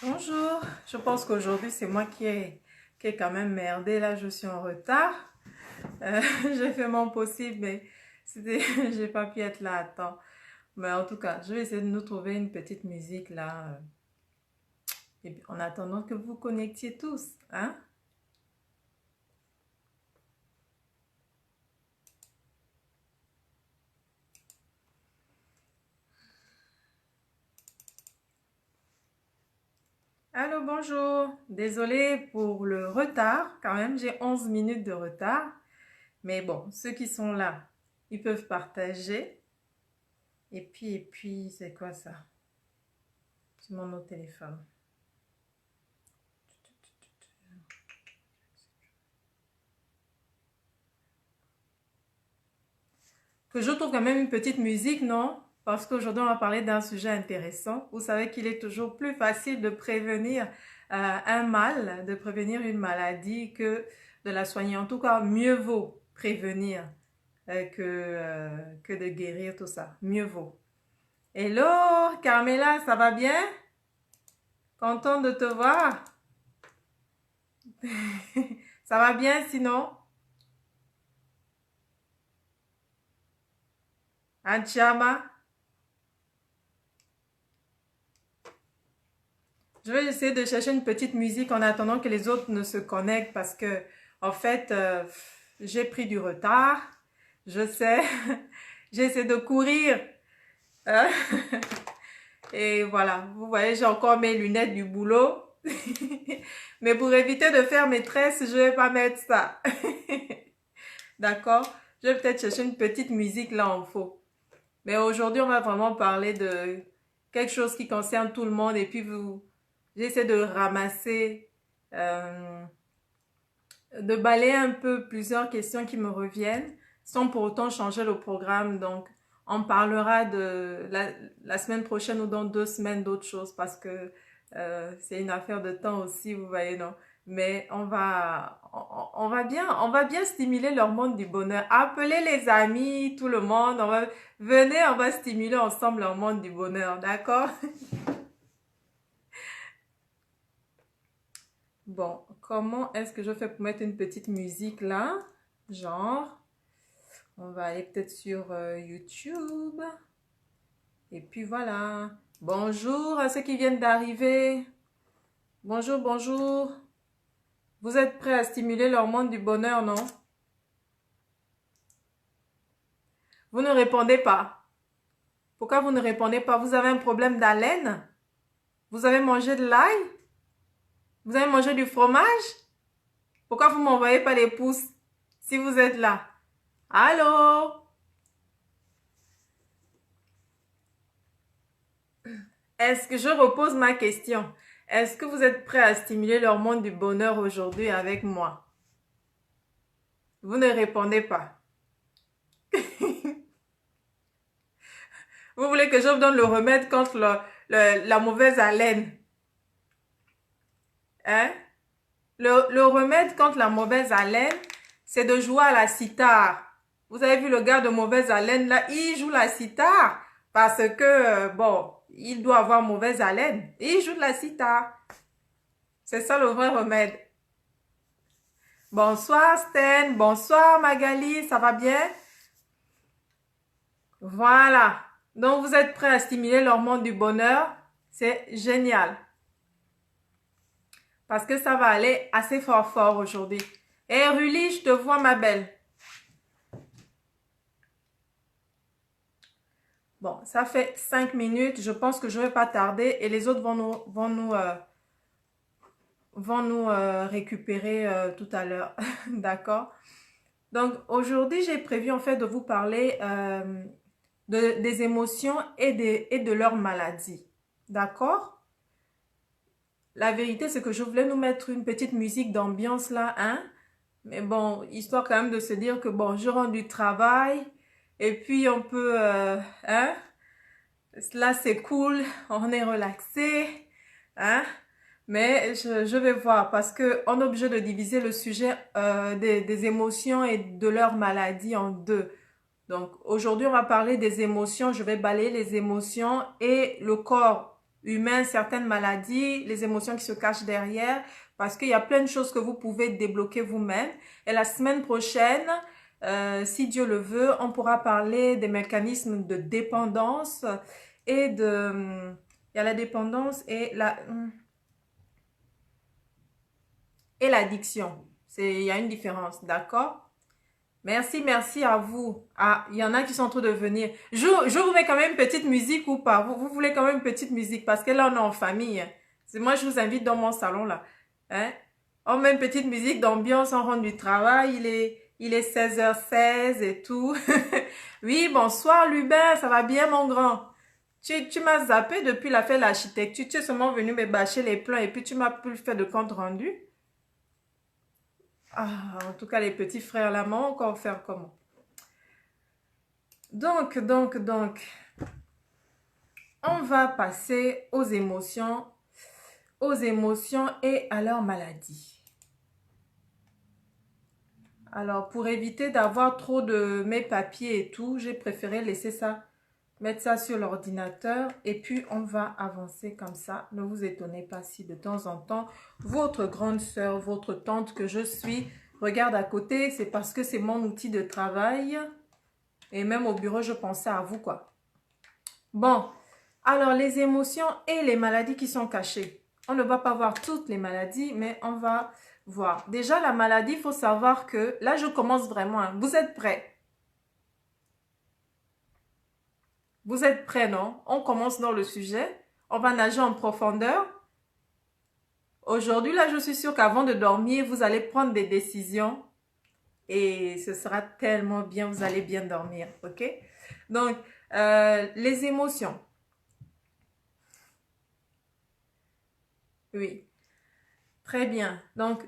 Bonjour, je pense qu'aujourd'hui c'est moi qui ai quand même merdé, là je suis en retard. J'ai fait mon possible mais c'était, j'ai pas pu être là à temps. Mais en tout cas, je vais essayer de nous trouver une petite musique là, et puis, en attendant que vous connectiez tous, hein. Allô, bonjour, désolée pour le retard, quand même j'ai 11 minutes de retard. Mais bon, ceux qui sont là, ils peuvent partager. Et puis, c'est quoi ça? C'est mon autre téléphone. Que je trouve quand même une petite musique, non? Parce qu'aujourd'hui, on va parler d'un sujet intéressant. Vous savez qu'il est toujours plus facile de prévenir un mal, de prévenir une maladie que de la soigner. En tout cas, mieux vaut prévenir que de guérir tout ça. Mieux vaut. Hello, Carmela, ça va bien? Contente de te voir. Ça va bien sinon? Anchama? Je vais essayer de chercher une petite musique en attendant que les autres ne se connectent parce que, en fait, j'ai pris du retard. Je sais. J'ai essayé de courir. Hein. Et voilà. Vous voyez, j'ai encore mes lunettes du boulot. Mais pour éviter de faire mes tresses, je vais pas mettre ça. D'accord? Je vais peut-être chercher une petite musique là en faux. Mais aujourd'hui, on va vraiment parler de quelque chose qui concerne tout le monde. Et puis, j'essaie de ramasser, euh, de balayer un peu plusieurs questions qui me reviennent, sans pour autant changer le programme. Donc, on parlera de la semaine prochaine ou dans 2 semaines d'autres choses parce que c'est une affaire de temps aussi, vous voyez, non? Mais on va bien stimuler leur monde du bonheur. Appelez les amis, tout le monde. Venez, on va stimuler ensemble leur monde du bonheur, d'accord? Bon, comment est-ce que je fais pour mettre une petite musique là? Genre, on va aller peut-être sur YouTube. Et puis voilà. Bonjour à ceux qui viennent d'arriver. Bonjour, bonjour. Vous êtes prêts à stimuler leur monde du bonheur, non? Vous ne répondez pas. Pourquoi vous ne répondez pas? Vous avez un problème d'haleine? Vous avez mangé de l'ail? Vous avez mangé du fromage? Pourquoi vous m'envoyez pas les pouces si vous êtes là? Allô? Est-ce que je repose ma question? Est-ce que vous êtes prêts à stimuler leur monde du bonheur aujourd'hui avec moi? Vous ne répondez pas. Vous voulez que je vous donne le remède contre la mauvaise haleine? Hein? Le remède contre la mauvaise haleine, c'est de jouer à la cithare. Vous avez vu le gars de mauvaise haleine là, il joue la cithare parce que, bon, il doit avoir mauvaise haleine. Il joue de la cithare. C'est ça le vrai remède. Bonsoir Sten, bonsoir Magali, ça va bien? Voilà. Donc vous êtes prêts à stimuler leur monde du bonheur? C'est génial. Parce que ça va aller assez fort fort aujourd'hui. Et Ruli, je te vois ma belle. Bon, ça fait 5 minutes. Je pense que je ne vais pas tarder et les autres vont nous récupérer tout à l'heure. D'accord? Donc aujourd'hui, j'ai prévu en fait de vous parler des émotions et de leur maladie. D'accord? La vérité, c'est que je voulais nous mettre une petite musique d'ambiance là, hein? Mais bon, histoire quand même de se dire que bon, je rends du travail et puis on peut, hein? Là, c'est cool, on est relaxé, hein? Mais je vais voir parce que on est obligé de diviser le sujet des émotions et de leur maladie en deux. Donc aujourd'hui, on va parler des émotions. Je vais balayer les émotions et le corps. humain, certaines maladies, les émotions qui se cachent derrière, parce qu'il y a plein de choses que vous pouvez débloquer vous-même. Et la semaine prochaine, si Dieu le veut, on pourra parler des mécanismes de dépendance et de... Il y a la dépendance et l'addiction. Il y a une différence, d'accord? Merci, merci à vous. Ah, il y en a qui sont en train de venir. Je vous mets quand même une petite musique ou pas? Vous voulez quand même une petite musique parce que là, on est en famille. C'est moi, je vous invite dans mon salon là. Hein? On met une petite musique d'ambiance, on rentre du travail. Il est 16h16 et tout. Oui, bonsoir Lubin, ça va bien mon grand? Tu m'as zappé depuis la fête de l'architecture. Tu es seulement venu me bâcher les plans et puis tu m'as plus fait de compte rendu. Ah, en tout cas, les petits frères là, m'ont encore faire comment? Donc, on va passer aux émotions et à leur maladie. Alors, pour éviter d'avoir trop de mes papiers et tout, j'ai préféré laisser ça, mettre ça sur l'ordinateur et puis on va avancer comme ça. Ne vous étonnez pas si de temps en temps, votre grande sœur, votre tante que je suis, regarde à côté, c'est parce que c'est mon outil de travail. Et même au bureau, je pensais à vous, quoi. Bon, alors les émotions et les maladies qui sont cachées. On ne va pas voir toutes les maladies, mais on va voir. Déjà, la maladie, il faut savoir que... Là, je commence vraiment. Hein. Vous êtes prêts? Vous êtes prêts, non? On commence dans le sujet. On va nager en profondeur. Aujourd'hui, là, je suis sûre qu'avant de dormir, vous allez prendre des décisions. Et ce sera tellement bien, vous allez bien dormir, ok? Donc, les émotions. Oui, très bien. Donc,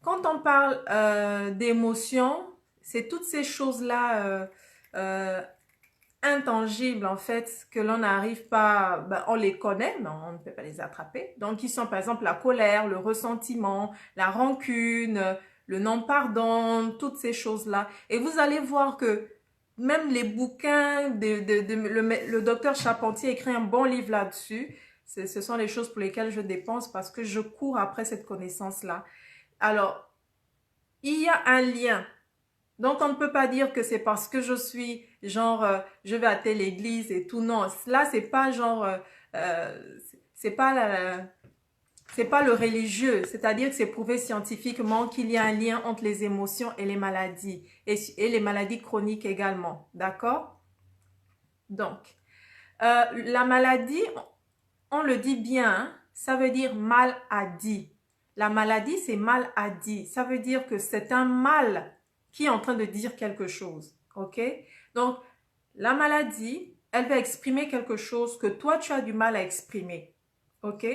quand on parle d'émotions, c'est toutes ces choses-là euh, intangibles, en fait, que l'on n'arrive pas, ben, on les connaît, mais on ne peut pas les attraper. Donc, ils sont par exemple la colère, le ressentiment, la rancune, le non-pardon, toutes ces choses-là. Et vous allez voir que même les bouquins, le docteur Charpentier écrit un bon livre là-dessus. Ce sont les choses pour lesquelles je dépense parce que je cours après cette connaissance-là. Alors, il y a un lien. Donc, on ne peut pas dire que c'est parce que je suis genre, je vais à telle église et tout. Non, là, c'est pas genre, euh, c'est pas c'est pas le religieux. C'est-à-dire que c'est prouvé scientifiquement qu'il y a un lien entre les émotions et les maladies. Et les maladies chroniques également. D'accord? Donc, la maladie, on le dit bien, hein, ça veut dire mal à dit. La maladie, c'est mal à dit. Ça veut dire que c'est un mal qui est en train de dire quelque chose. OK? Donc, la maladie, elle va exprimer quelque chose que toi, tu as du mal à exprimer. OK?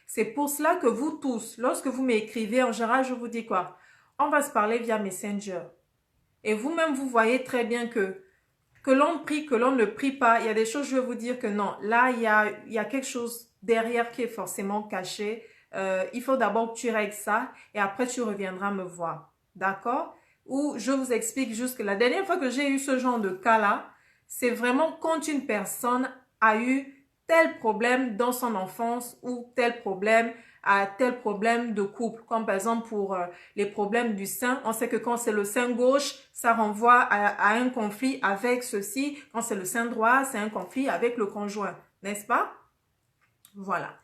C'est pour cela que vous tous, lorsque vous m'écrivez, en général, je vous dis quoi? On va se parler via Messenger. Et vous-même, vous voyez très bien que l'on prie, que l'on ne prie pas, il y a des choses, je vais vous dire que non. Là, il y a quelque chose derrière qui est forcément caché. Il faut d'abord que tu règles ça et après tu reviendras me voir. D'accord? Ou je vous explique juste que la dernière fois que j'ai eu ce genre de cas-là, c'est vraiment quand une personne a eu tel problème dans son enfance ou tel problème à tel problème de couple, comme par exemple pour les problèmes du sein. On sait que quand c'est le sein gauche, ça renvoie à un conflit avec ceci. Quand c'est le sein droit, c'est un conflit avec le conjoint, n'est-ce pas? Voilà.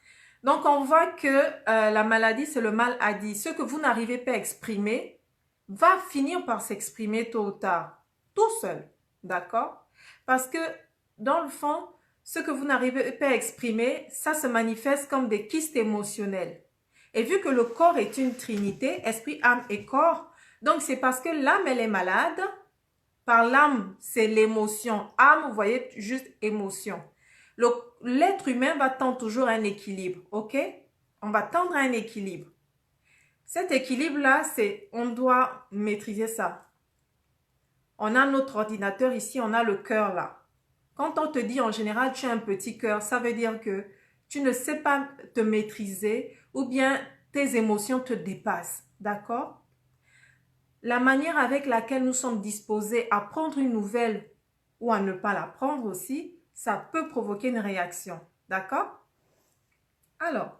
Donc, on voit que la maladie, c'est le mal à dire. Ce que vous n'arrivez pas à exprimer va finir par s'exprimer tôt ou tard, tout seul, d'accord? Parce que, dans le fond, ce que vous n'arrivez pas à exprimer, ça se manifeste comme des kystes émotionnels. Et vu que le corps est une trinité, esprit, âme et corps, donc c'est parce que l'âme, elle est malade. Par l'âme, c'est l'émotion. Âme, vous voyez, juste émotion. L'être humain va tendre toujours à un équilibre, ok? On va tendre à un équilibre. Cet équilibre-là, on doit maîtriser ça. On a notre ordinateur ici, on a le cœur là. Quand on te dit en général tu as un petit cœur, ça veut dire que tu ne sais pas te maîtriser ou bien tes émotions te dépassent, d'accord? La manière avec laquelle nous sommes disposés à prendre une nouvelle ou à ne pas la prendre aussi, ça peut provoquer une réaction, d'accord? Alors,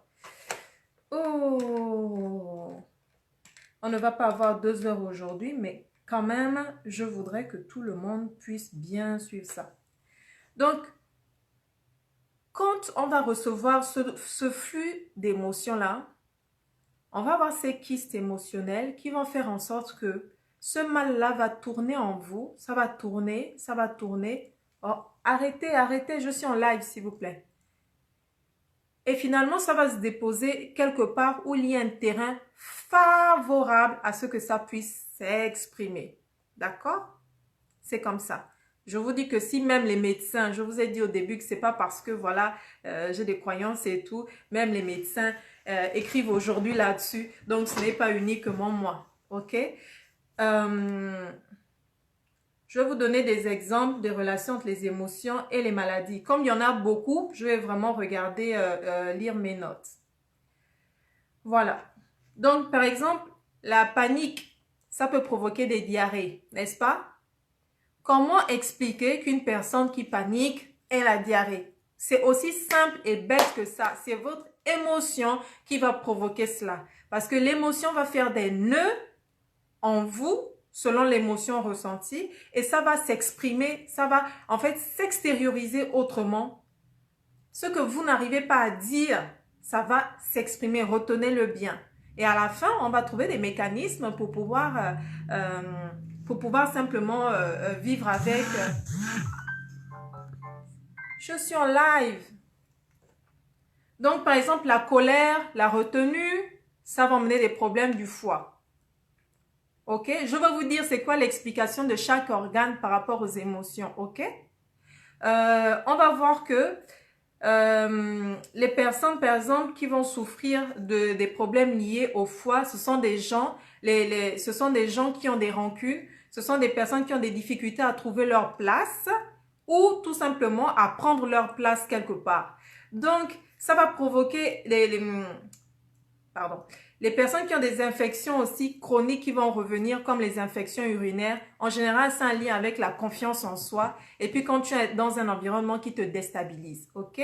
oh, on ne va pas avoir 2 heures aujourd'hui, mais quand même, je voudrais que tout le monde puisse bien suivre ça. Donc, quand on va recevoir ce flux d'émotions-là, on va avoir ces kystes émotionnels qui vont faire en sorte que ce mal-là va tourner en vous. Ça va tourner, ça va tourner. Oh, arrêtez, arrêtez, je suis en live, s'il vous plaît. Et finalement, ça va se déposer quelque part où il y a un terrain favorable à ce que ça puisse s'exprimer. D'accord? C'est comme ça. Je vous dis que si même les médecins, je vous ai dit au début que c'est pas parce que voilà, j'ai des croyances et tout, même les médecins écrivent aujourd'hui là-dessus, donc ce n'est pas uniquement moi, ok? Je vais vous donner des exemples de relations entre les émotions et les maladies. Comme il y en a beaucoup, je vais vraiment regarder, lire mes notes. Voilà. Donc, par exemple, la panique, ça peut provoquer des diarrhées, n'est-ce pas? Comment expliquer qu'une personne qui panique ait la diarrhée? C'est aussi simple et bête que ça. C'est votre émotion qui va provoquer cela. Parce que l'émotion va faire des nœuds en vous selon l'émotion ressentie et ça va s'exprimer, ça va en fait s'extérioriser autrement. Ce que vous n'arrivez pas à dire, ça va s'exprimer, retenez-le bien. Et à la fin, on va trouver des mécanismes pour pouvoir simplement vivre avec. Je suis en live. Donc, par exemple, la colère, la retenue, ça va emmener des problèmes du foie. Ok, je vais vous dire c'est quoi l'explication de chaque organe par rapport aux émotions, ok? On va voir que les personnes, par exemple, qui vont souffrir des problèmes liés au foie, ce sont des gens, ce sont des gens qui ont des rancunes, ce sont des personnes qui ont des difficultés à trouver leur place ou tout simplement à prendre leur place quelque part. Donc, ça va provoquer les personnes qui ont des infections aussi chroniques qui vont revenir comme les infections urinaires. En général, c'est un lien avec la confiance en soi. Et puis quand tu es dans un environnement qui te déstabilise, ok?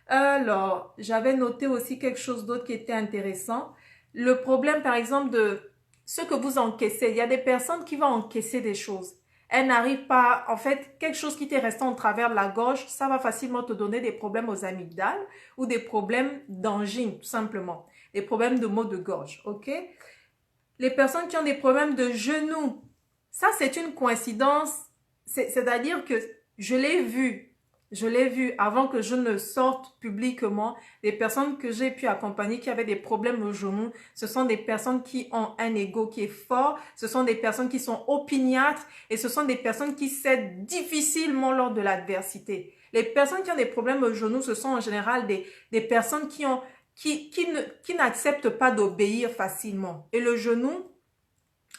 Alors, j'avais noté aussi quelque chose d'autre qui était intéressant. Le problème, par exemple, de ce que vous encaissez. Il y a des personnes qui vont encaisser des choses. Elles n'arrivent pas, en fait, quelque chose qui t'est resté en travers de la gorge, ça va facilement te donner des problèmes aux amygdales ou des problèmes d'angine, tout simplement. Des problèmes de maux de gorge, ok? Les personnes qui ont des problèmes de genoux, ça c'est une coïncidence, c'est-à-dire que je l'ai vu avant que je ne sorte publiquement. Les personnes que j'ai pu accompagner qui avaient des problèmes au genou, ce sont des personnes qui ont un ego qui est fort, ce sont des personnes qui sont opiniâtres et ce sont des personnes qui cèdent difficilement lors de l'adversité. Les personnes qui ont des problèmes au genou, ce sont en général des personnes qui n'acceptent pas d'obéir facilement. Et le genou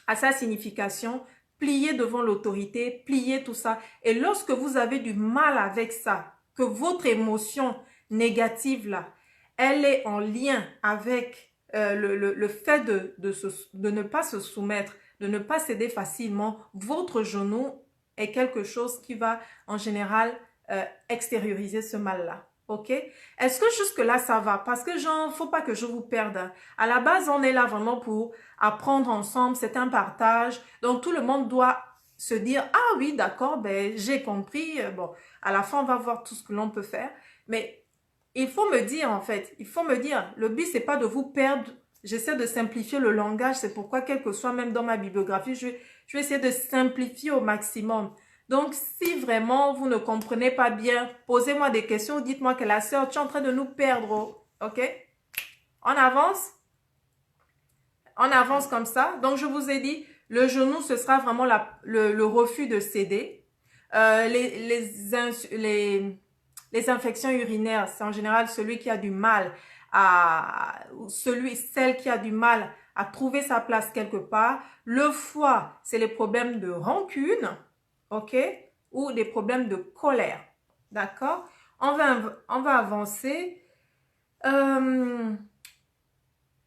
a sa signification, plier devant l'autorité, plier tout ça. Et lorsque vous avez du mal avec ça, que votre émotion négative là, elle est en lien avec le fait de ne pas se soumettre, de ne pas céder facilement, votre genou est quelque chose qui va en général extérioriser ce mal-là. Ok? Est-ce que jusque-là, ça va? Parce que genre, faut pas que je vous perde. À la base, on est là vraiment pour apprendre ensemble. C'est un partage. Donc, tout le monde doit se dire, ah oui, d'accord, ben, j'ai compris. Bon, à la fin, on va voir tout ce que l'on peut faire. Mais il faut me dire, en fait, il faut me dire, le but, c'est pas de vous perdre. J'essaie de simplifier le langage. C'est pourquoi, quel que soit même dans ma bibliographie, je vais essayer de simplifier au maximum. Donc, si vraiment vous ne comprenez pas bien, posez-moi des questions, dites-moi que la sœur, tu es en train de nous perdre, ok? On avance? On avance comme ça. Donc, je vous ai dit, le genou, ce sera vraiment le refus de céder. Les infections urinaires, c'est en général celui qui a du mal celle qui a du mal à trouver sa place quelque part. Le foie, c'est les problèmes de rancune, ok, ou des problèmes de colère, d'accord? On va avancer.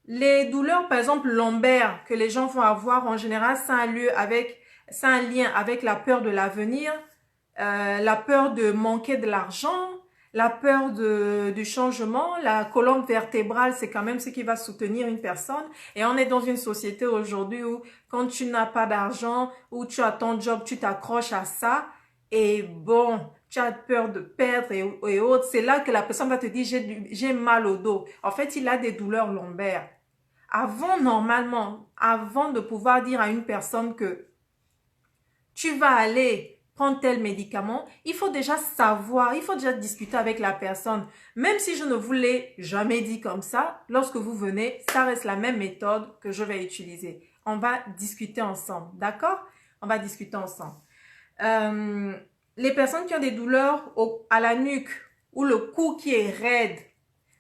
Les douleurs, par exemple, lombaires que les gens vont avoir en général, c'est un lien avec la peur de l'avenir, la peur de manquer de l'argent, La peur du changement, la colonne vertébrale, c'est quand même ce qui va soutenir une personne. Et on est dans une société aujourd'hui où quand tu n'as pas d'argent, où tu as ton job, tu t'accroches à ça. Et bon, tu as peur de perdre et autres. C'est là que la personne va te dire, j'ai mal au dos. En fait, il a des douleurs lombaires. Normalement, avant de pouvoir dire à une personne que tu vas aller prendre tel médicament, il faut déjà savoir, il faut déjà discuter avec la personne. Même si je ne vous l'ai jamais dit comme ça, lorsque vous venez, ça reste la même méthode que je vais utiliser. On va discuter ensemble, d'accord? On va discuter ensemble. Les personnes qui ont des douleurs à la nuque ou le cou qui est raide,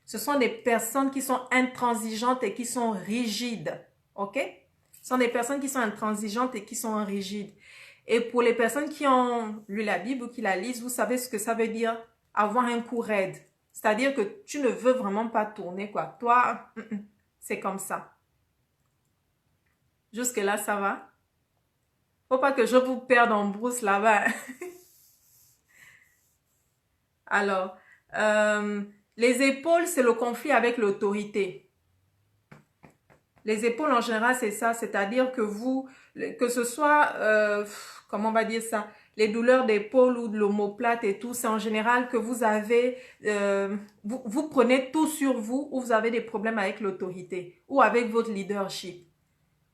ce sont des personnes qui sont intransigeantes et qui sont rigides, ok? Ce sont des personnes qui sont intransigeantes et qui sont rigides. Et pour les personnes qui ont lu la Bible ou qui la lisent, vous savez ce que ça veut dire avoir un cou raide. C'est-à-dire que tu ne veux vraiment pas tourner, quoi. Toi, c'est comme ça. Jusque-là, ça va? Faut pas que je vous perde en brousse là-bas. Alors, les épaules, c'est le conflit avec l'autorité. Les épaules, en général, c'est ça. C'est-à-dire que vous, que ce soit, comment on va dire ça, les douleurs d'épaule ou de l'omoplate et tout, c'est en général que vous avez, vous prenez tout sur vous ou vous avez des problèmes avec l'autorité ou avec votre leadership.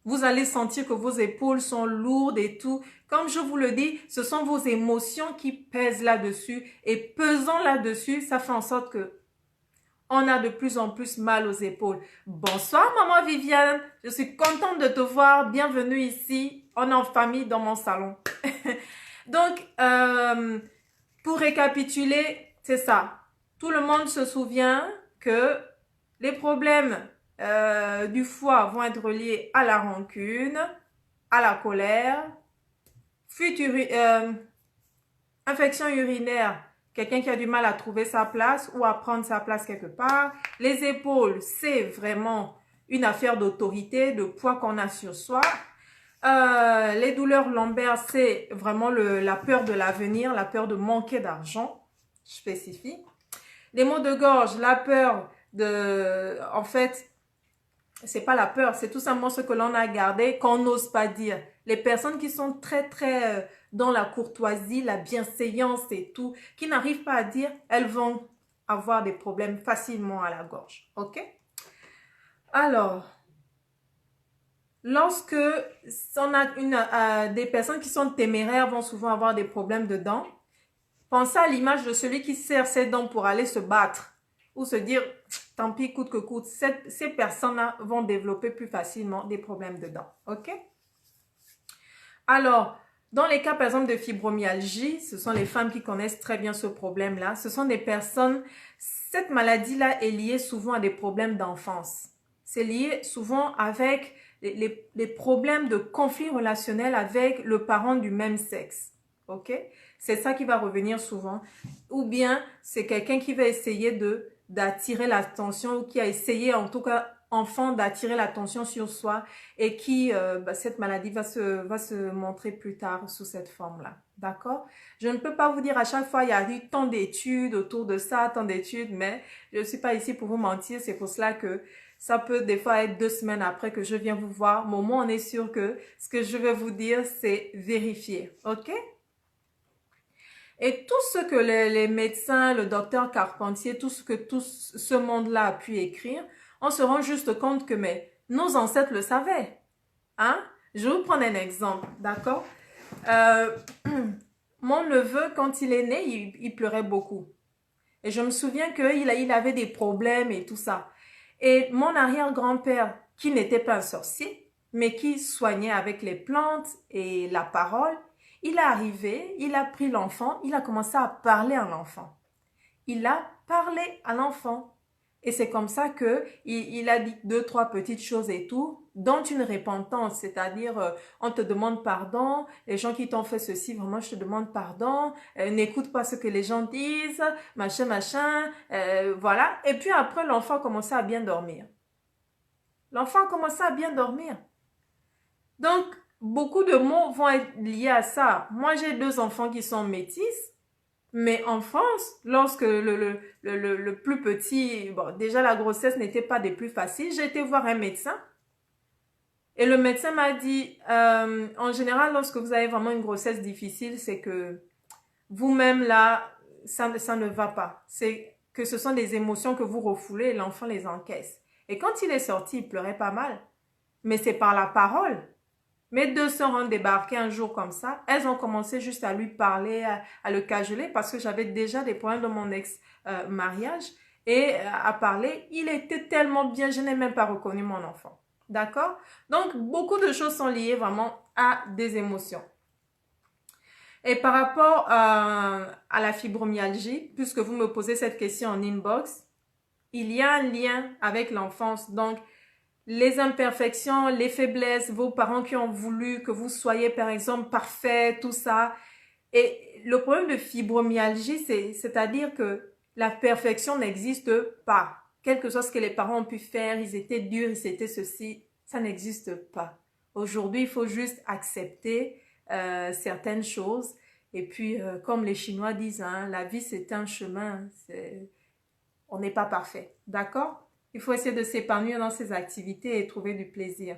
Vous allez sentir que vos épaules sont lourdes et tout. Comme je vous le dis, ce sont vos émotions qui pèsent là-dessus. Et pesant là-dessus, ça fait en sorte que on a de plus en plus mal aux épaules. Bonsoir, maman Viviane. Je suis contente de te voir. Bienvenue ici. On est en famille dans mon salon. Donc, pour récapituler, c'est ça. Tout le monde se souvient que les problèmes du foie vont être liés à la rancune, à la colère, infection urinaire, quelqu'un qui a du mal à trouver sa place ou à prendre sa place quelque part. Les épaules, c'est vraiment une affaire d'autorité, de poids qu'on a sur soi. Les douleurs lombaires, c'est vraiment la peur de l'avenir, la peur de manquer d'argent, spécifique. Les maux de gorge, la peur de... En fait, c'est pas la peur, c'est tout simplement ce que l'on a gardé, qu'on n'ose pas dire. Les personnes qui sont très dans la courtoisie, la bienséance et tout, qui n'arrivent pas à dire, elles vont avoir des problèmes facilement à la gorge. Ok? Alors, lorsque on a des personnes qui sont téméraires vont souvent avoir des problèmes de dents, pensez à l'image de celui qui serre ses dents pour aller se battre ou se dire, tant pis, coûte que coûte. Ces personnes-là vont développer plus facilement des problèmes de dents. OK? Alors, dans les cas, par exemple, de fibromyalgie, ce sont les femmes qui connaissent très bien ce problème-là. Ce sont des personnes, cette maladie-là est liée souvent à des problèmes d'enfance. C'est lié souvent avec les problèmes de conflit relationnel avec le parent du même sexe. OK? C'est ça qui va revenir souvent. Ou bien, c'est quelqu'un qui va essayer d'attirer l'attention ou qui a essayé, en tout cas, enfant, d'attirer l'attention sur soi et qui, cette maladie va se montrer plus tard sous cette forme-là. D'accord? Je ne peux pas vous dire à chaque fois, il y a eu tant d'études autour de ça, tant d'études, mais je ne suis pas ici pour vous mentir. C'est pour cela que ça peut des fois être 2 semaines après que je viens vous voir. Mais au moins, on est sûr que ce que je vais vous dire, c'est vérifié. OK? Et tout ce que les médecins, le docteur Carpentier, tout ce monde-là a pu écrire, on se rend juste compte que nos ancêtres le savaient. Hein? Je vais vous prendre un exemple, d'accord? Mon neveu, quand il est né, il pleurait beaucoup. Et je me souviens qu'il avait des problèmes et tout ça. Et mon arrière-grand-père, qui n'était pas un sorcier, mais qui soignait avec les plantes et la parole, il est arrivé, il a pris l'enfant, il a commencé à parler à l'enfant. Il a parlé à l'enfant. Et c'est comme ça il a dit 2, 3 petites choses et tout, dont une repentance, c'est-à-dire on te demande pardon, les gens qui t'ont fait ceci, vraiment je te demande pardon, n'écoute pas ce que les gens disent, machin, voilà. Et puis après, l'enfant a commencé à bien dormir. L'enfant a commencé à bien dormir. Donc, beaucoup de mots vont être liés à ça. Moi, j'ai 2 enfants qui sont métis. Mais en France, lorsque le plus petit, bon, déjà la grossesse n'était pas des plus faciles, j'ai été voir un médecin et le médecin m'a dit, en général, lorsque vous avez vraiment une grossesse difficile, c'est que vous-même là, ça ne va pas. C'est que ce sont des émotions que vous refoulez et l'enfant les encaisse. Et quand il est sorti, il pleurait pas mal. Mais c'est par la parole. Mes deux sœurs ont débarqué un jour comme ça. Elles ont commencé juste à lui parler, à le cajoler parce que j'avais déjà des problèmes de mon ex-mariage. Et à parler, il était tellement bien, je n'ai même pas reconnu mon enfant. D'accord? Donc, beaucoup de choses sont liées vraiment à des émotions. Et par rapport à la fibromyalgie, puisque vous me posez cette question en inbox, il y a un lien avec l'enfance. Donc, les imperfections, les faiblesses, vos parents qui ont voulu que vous soyez, par exemple, parfait, tout ça. Et le problème de fibromyalgie, c'est-à-dire que la perfection n'existe pas. Quel que soit ce que les parents ont pu faire, ils étaient durs, ils étaient ceci, ça n'existe pas. Aujourd'hui, il faut juste accepter certaines choses. Et puis, comme les Chinois disent, hein, la vie, c'est un chemin. On n'est pas parfait. D'accord? Il faut essayer de s'épanouir dans ses activités et trouver du plaisir.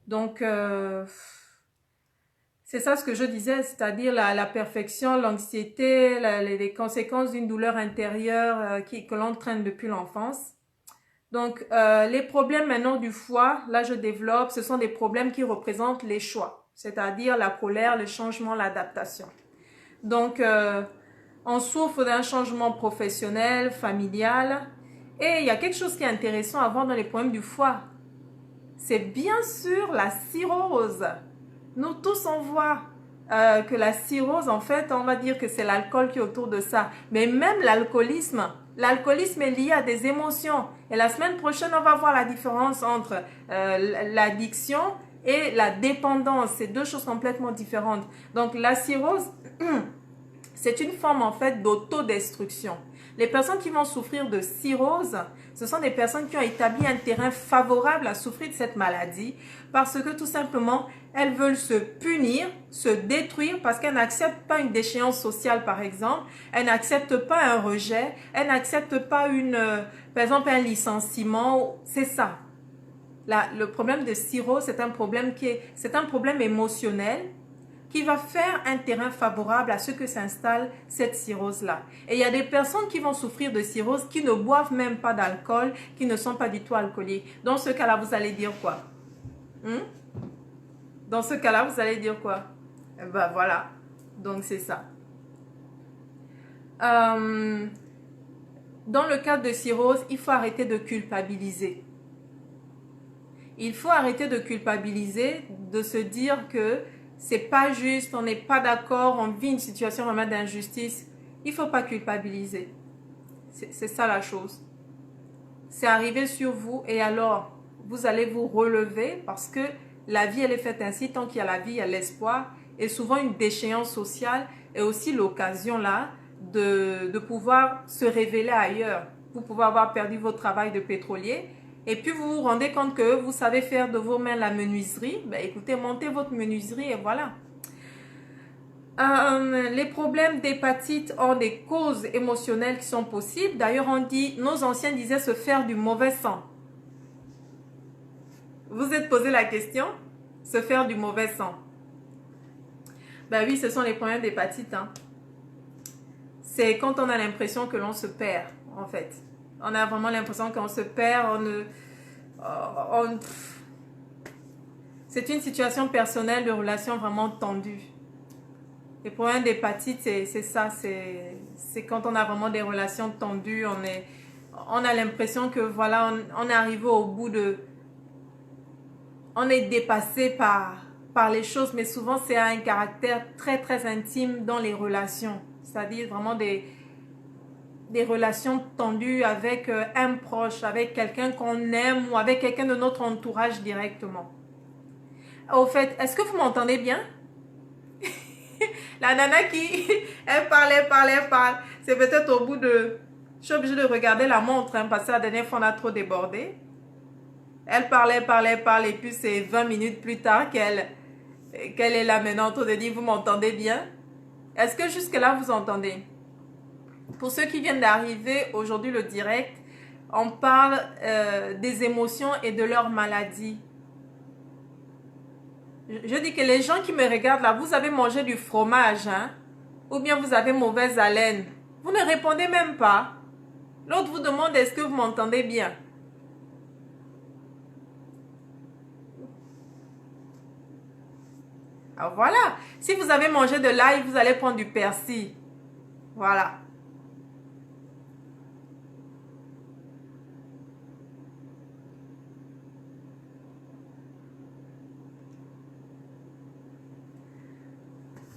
Donc, c'est ça ce que je disais, c'est-à-dire la perfection, l'anxiété, les conséquences d'une douleur intérieure que l'on traîne depuis l'enfance. Donc, les problèmes maintenant du foie, là je développe, ce sont des problèmes qui représentent les choix, c'est-à-dire la colère, le changement, l'adaptation. Donc, on souffre d'un changement professionnel, familial, et il y a quelque chose qui est intéressant à voir dans les problèmes du foie. C'est bien sûr la cirrhose. Nous tous on voit que la cirrhose, en fait, on va dire que c'est l'alcool qui est autour de ça. Mais même l'alcoolisme est lié à des émotions. Et la semaine prochaine, on va voir la différence entre l'addiction et la dépendance. C'est deux choses complètement différentes. Donc la cirrhose, c'est une forme en fait d'autodestruction. Les personnes qui vont souffrir de cirrhose, ce sont des personnes qui ont établi un terrain favorable à souffrir de cette maladie parce que tout simplement, elles veulent se punir, se détruire parce qu'elles n'acceptent pas une déchéance sociale par exemple, elles n'acceptent pas un rejet, elles n'acceptent pas par exemple un licenciement, c'est ça. Le problème de cirrhose, c'est un problème émotionnel qui va faire un terrain favorable à ce que s'installe cette cirrhose-là. Et il y a des personnes qui vont souffrir de cirrhose qui ne boivent même pas d'alcool, qui ne sont pas du tout alcooliques. Dans ce cas-là, vous allez dire quoi? Dans ce cas-là, vous allez dire quoi? Ben voilà, donc c'est ça. Dans le cas de cirrhose, il faut arrêter de culpabiliser. Il faut arrêter de culpabiliser, de se dire que c'est pas juste, on n'est pas d'accord, on vit une situation vraiment d'injustice. Il faut pas culpabiliser. C'est ça la chose. C'est arrivé sur vous et alors, vous allez vous relever parce que la vie, elle est faite ainsi. Tant qu'il y a la vie, il y a l'espoir. Et souvent, une déchéance sociale est aussi l'occasion là de pouvoir se révéler ailleurs. Vous pouvez avoir perdu votre travail de pétrolier. Et puis, vous vous rendez compte que vous savez faire de vos mains la menuiserie. Ben, écoutez, montez votre menuiserie et voilà. Les problèmes d'hépatite ont des causes émotionnelles qui sont possibles. D'ailleurs, on dit, nos anciens disaient se faire du mauvais sang. Vous êtes posé la question? Se faire du mauvais sang. Ben oui, ce sont les problèmes d'hépatite. Hein. C'est quand on a l'impression que l'on se perd, en fait. On a vraiment l'impression qu'on se perd, c'est une situation personnelle de relation vraiment tendue. Les problèmes d'hépatite, c'est ça, c'est quand on a vraiment des relations tendues, on a l'impression que voilà, on est arrivé au bout on est dépassé par les choses, mais souvent c'est un caractère très très intime dans les relations, c'est-à-dire vraiment des relations tendues avec un proche, avec quelqu'un qu'on aime ou avec quelqu'un de notre entourage directement. Au fait, est-ce que vous m'entendez bien? La nana qui, elle parle. C'est peut-être au bout de... Je suis obligée de regarder la montre hein, parce que la dernière fois on a trop débordé. Elle parlait, et puis c'est 20 minutes plus tard qu'elle est là maintenant en train de dire, vous m'entendez bien? Est-ce que jusque là vous entendez? Pour ceux qui viennent d'arriver, aujourd'hui le direct, on parle des émotions et de leur maladie. Je dis que les gens qui me regardent là, vous avez mangé du fromage, hein? Ou bien vous avez mauvaise haleine. Vous ne répondez même pas. L'autre vous demande est-ce que vous m'entendez bien? Alors voilà. Si vous avez mangé de l'ail, vous allez prendre du persil. Voilà.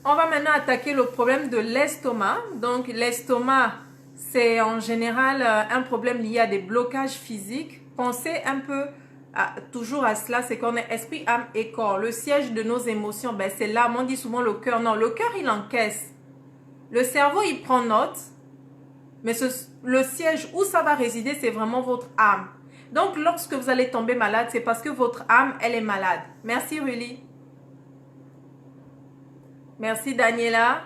On va maintenant attaquer le problème de l'estomac. Donc l'estomac, c'est en général un problème lié à des blocages physiques. Pensez un peu toujours à cela, c'est qu'on est esprit, âme et corps. Le siège de nos émotions, ben, c'est l'âme. On dit souvent le cœur. Non, le cœur, il encaisse. Le cerveau, il prend note. Mais le siège où ça va résider, c'est vraiment votre âme. Donc, lorsque vous allez tomber malade, c'est parce que votre âme, elle est malade. Merci, Rully. Merci, Daniela.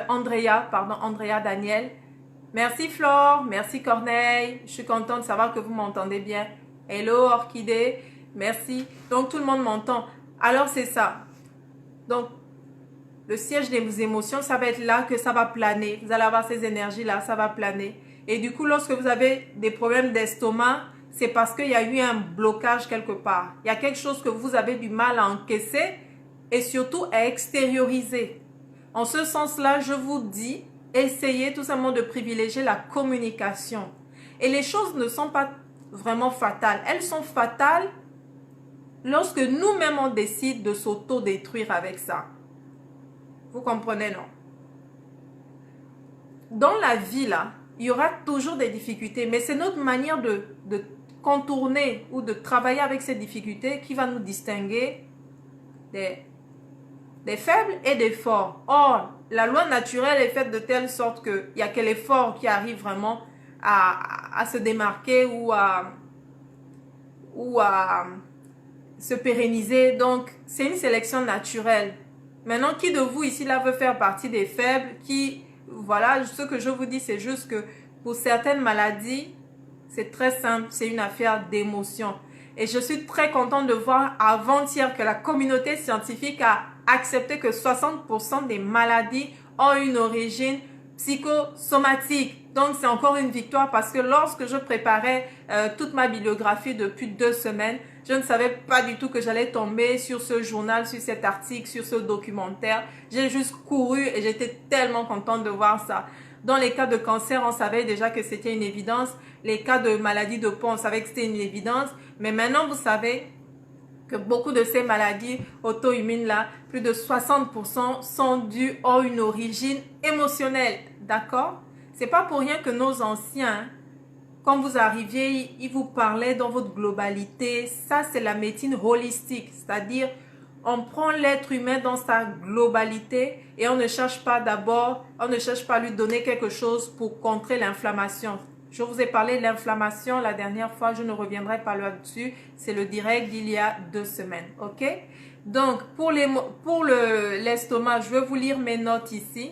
Andrea, pardon, Andrea, Daniel. Merci, Flore. Merci, Corneille. Je suis contente de savoir que vous m'entendez bien. Hello, Orchidée. Merci. Donc, tout le monde m'entend. Alors, c'est ça. Donc, le siège des émotions, ça va être là que ça va planer. Vous allez avoir ces énergies-là, ça va planer. Et du coup, lorsque vous avez des problèmes d'estomac, c'est parce qu'il y a eu un blocage quelque part. Il y a quelque chose que vous avez du mal à encaisser et surtout à extérioriser. En ce sens-là, je vous dis, essayez tout simplement de privilégier la communication. Et les choses ne sont pas vraiment fatales. Elles sont fatales lorsque nous-mêmes on décide de s'auto-détruire avec ça. Vous comprenez, non? Dans la vie, là, il y aura toujours des difficultés, mais c'est notre manière de contourner ou de travailler avec ces difficultés qui va nous distinguer des faibles et des forts. Or, la loi naturelle est faite de telle sorte qu'il n'y a que les forts qui arrivent vraiment à se démarquer ou à se pérenniser. Donc, c'est une sélection naturelle. Maintenant, qui de vous ici là veut faire partie des faibles qui, voilà, ce que je vous dis, c'est juste que pour certaines maladies, c'est très simple, c'est une affaire d'émotion. Et je suis très contente de voir avant-hier que la communauté scientifique a accepté que 60% des maladies ont une origine psychosomatique. Donc, c'est encore une victoire parce que lorsque je préparais toute ma bibliographie depuis 2 semaines, je ne savais pas du tout que j'allais tomber sur ce journal, sur cet article, sur ce documentaire. J'ai juste couru et j'étais tellement contente de voir ça. Dans les cas de cancer, on savait déjà que c'était une évidence. Les cas de maladie de peau, on savait que c'était une évidence. Mais maintenant, vous savez que beaucoup de ces maladies auto-immunes-là, plus de 60% sont dues à une origine émotionnelle. D'accord? C'est pas pour rien que nos anciens, quand vous arriviez, ils vous parlaient dans votre globalité. Ça, c'est la médecine holistique. C'est-à-dire, on prend l'être humain dans sa globalité et on ne cherche pas d'abord, on ne cherche pas à lui donner quelque chose pour contrer l'inflammation. Je vous ai parlé de l'inflammation la dernière fois, je ne reviendrai pas là-dessus. C'est le direct d'il y a 2 semaines, ok? Donc, pour l'estomac, je vais vous lire mes notes ici.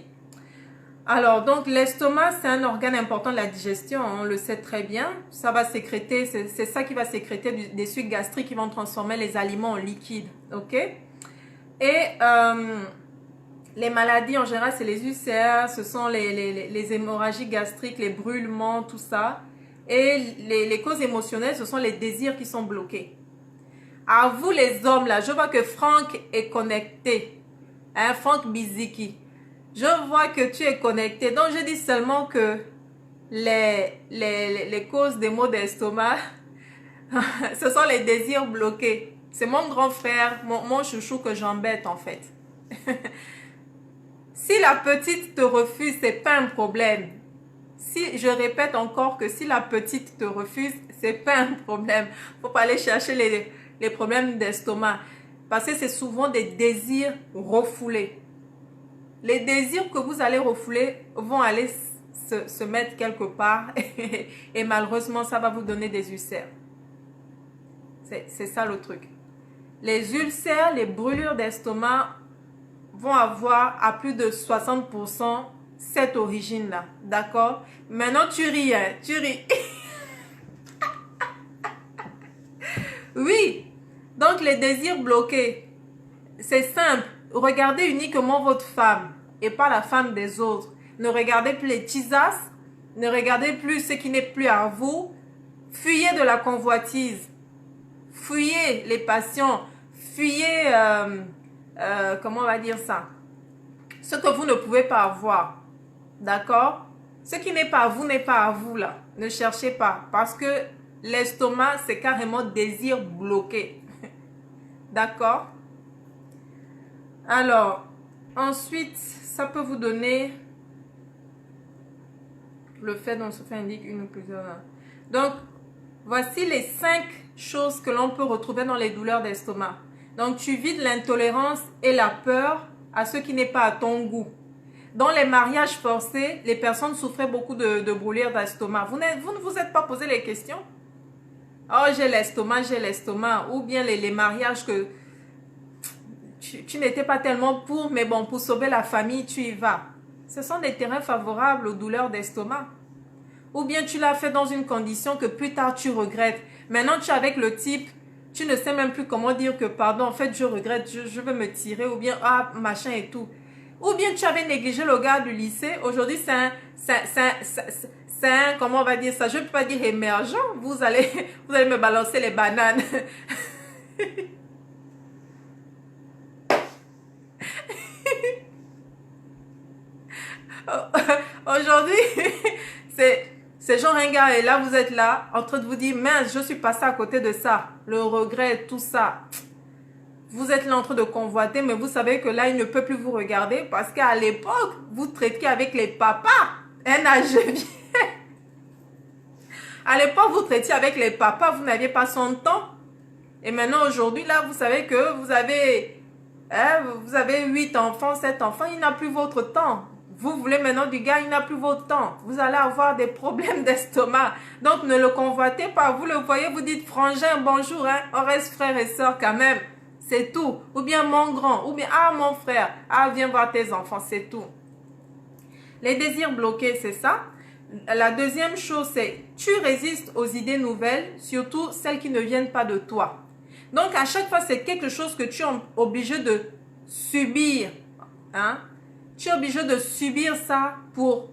Alors, donc l'estomac, c'est un organe important de la digestion, on le sait très bien. Ça va sécréter, c'est ça qui va sécréter des sucs gastriques qui vont transformer les aliments en liquide, ok? Et les maladies en général, c'est les ulcères, ce sont les hémorragies gastriques, les brûlements, tout ça. Et les causes émotionnelles, ce sont les désirs qui sont bloqués. À vous les hommes là, je vois que Franck est connecté, hein, Franck Biziki. Je vois que tu es connecté. Donc, je dis seulement que les causes des maux d'estomac, ce sont les désirs bloqués. C'est mon grand frère, mon chouchou que j'embête en fait. Si la petite te refuse, c'est pas un problème. Si, je répète encore que si la petite te refuse, c'est pas un problème. Faut pas aller chercher les problèmes d'estomac. Parce que c'est souvent des désirs refoulés. Les désirs que vous allez refouler vont aller se mettre quelque part et malheureusement, ça va vous donner des ulcères. C'est ça le truc. Les ulcères, les brûlures d'estomac vont avoir à plus de 60% cette origine-là. D'accord? Maintenant, tu ris, hein? Tu ris. Oui. Donc, les désirs bloqués, c'est simple. Regardez uniquement votre femme et pas la femme des autres. Ne regardez plus les tisas. Ne regardez plus ce qui n'est plus à vous. Fuyez de la convoitise. Fuyez les passions. Fuyez, comment on va dire ça? Ce que vous ne pouvez pas avoir. D'accord? Ce qui n'est pas à vous n'est pas à vous là. Ne cherchez pas. Parce que l'estomac, c'est carrément désir bloqué. D'accord? Alors, ensuite, ça peut vous donner le fait dont se fait indique une ou plusieurs. Donc, voici les 5 choses que l'on peut retrouver dans les douleurs d'estomac. Donc, tu vis de l'intolérance et la peur à ce qui n'est pas à ton goût. Dans les mariages forcés, les personnes souffraient beaucoup de brûlures d'estomac. Vous ne vous êtes pas posé les questions? Oh, j'ai l'estomac. Ou bien les mariages que tu n'étais pas tellement pour, mais bon, pour sauver la famille, tu y vas. Ce sont des terrains favorables aux douleurs d'estomac. Ou bien tu l'as fait dans une condition que plus tard tu regrettes. Maintenant, tu es avec le type, tu ne sais même plus comment dire que pardon, en fait, je regrette, je veux me tirer, ou bien, ah, machin et tout. Ou bien tu avais négligé le gars du lycée. Aujourd'hui, c'est un, comment on va dire ça? Je ne peux pas dire émergent. Vous allez me balancer les bananes. Aujourd'hui, c'est Jean Ringard et là, vous êtes là, en train de vous dire, mince, je suis passé à côté de ça. Le regret, tout ça. Vous êtes là en train de convoiter, mais vous savez que là, il ne peut plus vous regarder parce qu'à l'époque, vous traitiez avec les papas. Un âge vieux. À l'époque, vous traitiez avec les papas, vous n'aviez pas son temps. Et maintenant, aujourd'hui, là, vous savez que vous avez 8 enfants, 7 enfants, il n'a plus votre temps. Vous voulez maintenant du gars, il n'a plus votre temps. Vous allez avoir des problèmes d'estomac. Donc, ne le convoitez pas. Vous le voyez, vous dites, frangin, bonjour, hein, on reste frères et sœurs quand même. C'est tout. Ou bien mon grand, ou bien, ah, mon frère, ah, viens voir tes enfants, c'est tout. Les désirs bloqués, c'est ça. La deuxième chose, c'est tu résistes aux idées nouvelles, surtout celles qui ne viennent pas de toi. Donc, à chaque fois, c'est quelque chose que tu es obligé de subir. Hein? Tu es obligé de subir ça pour,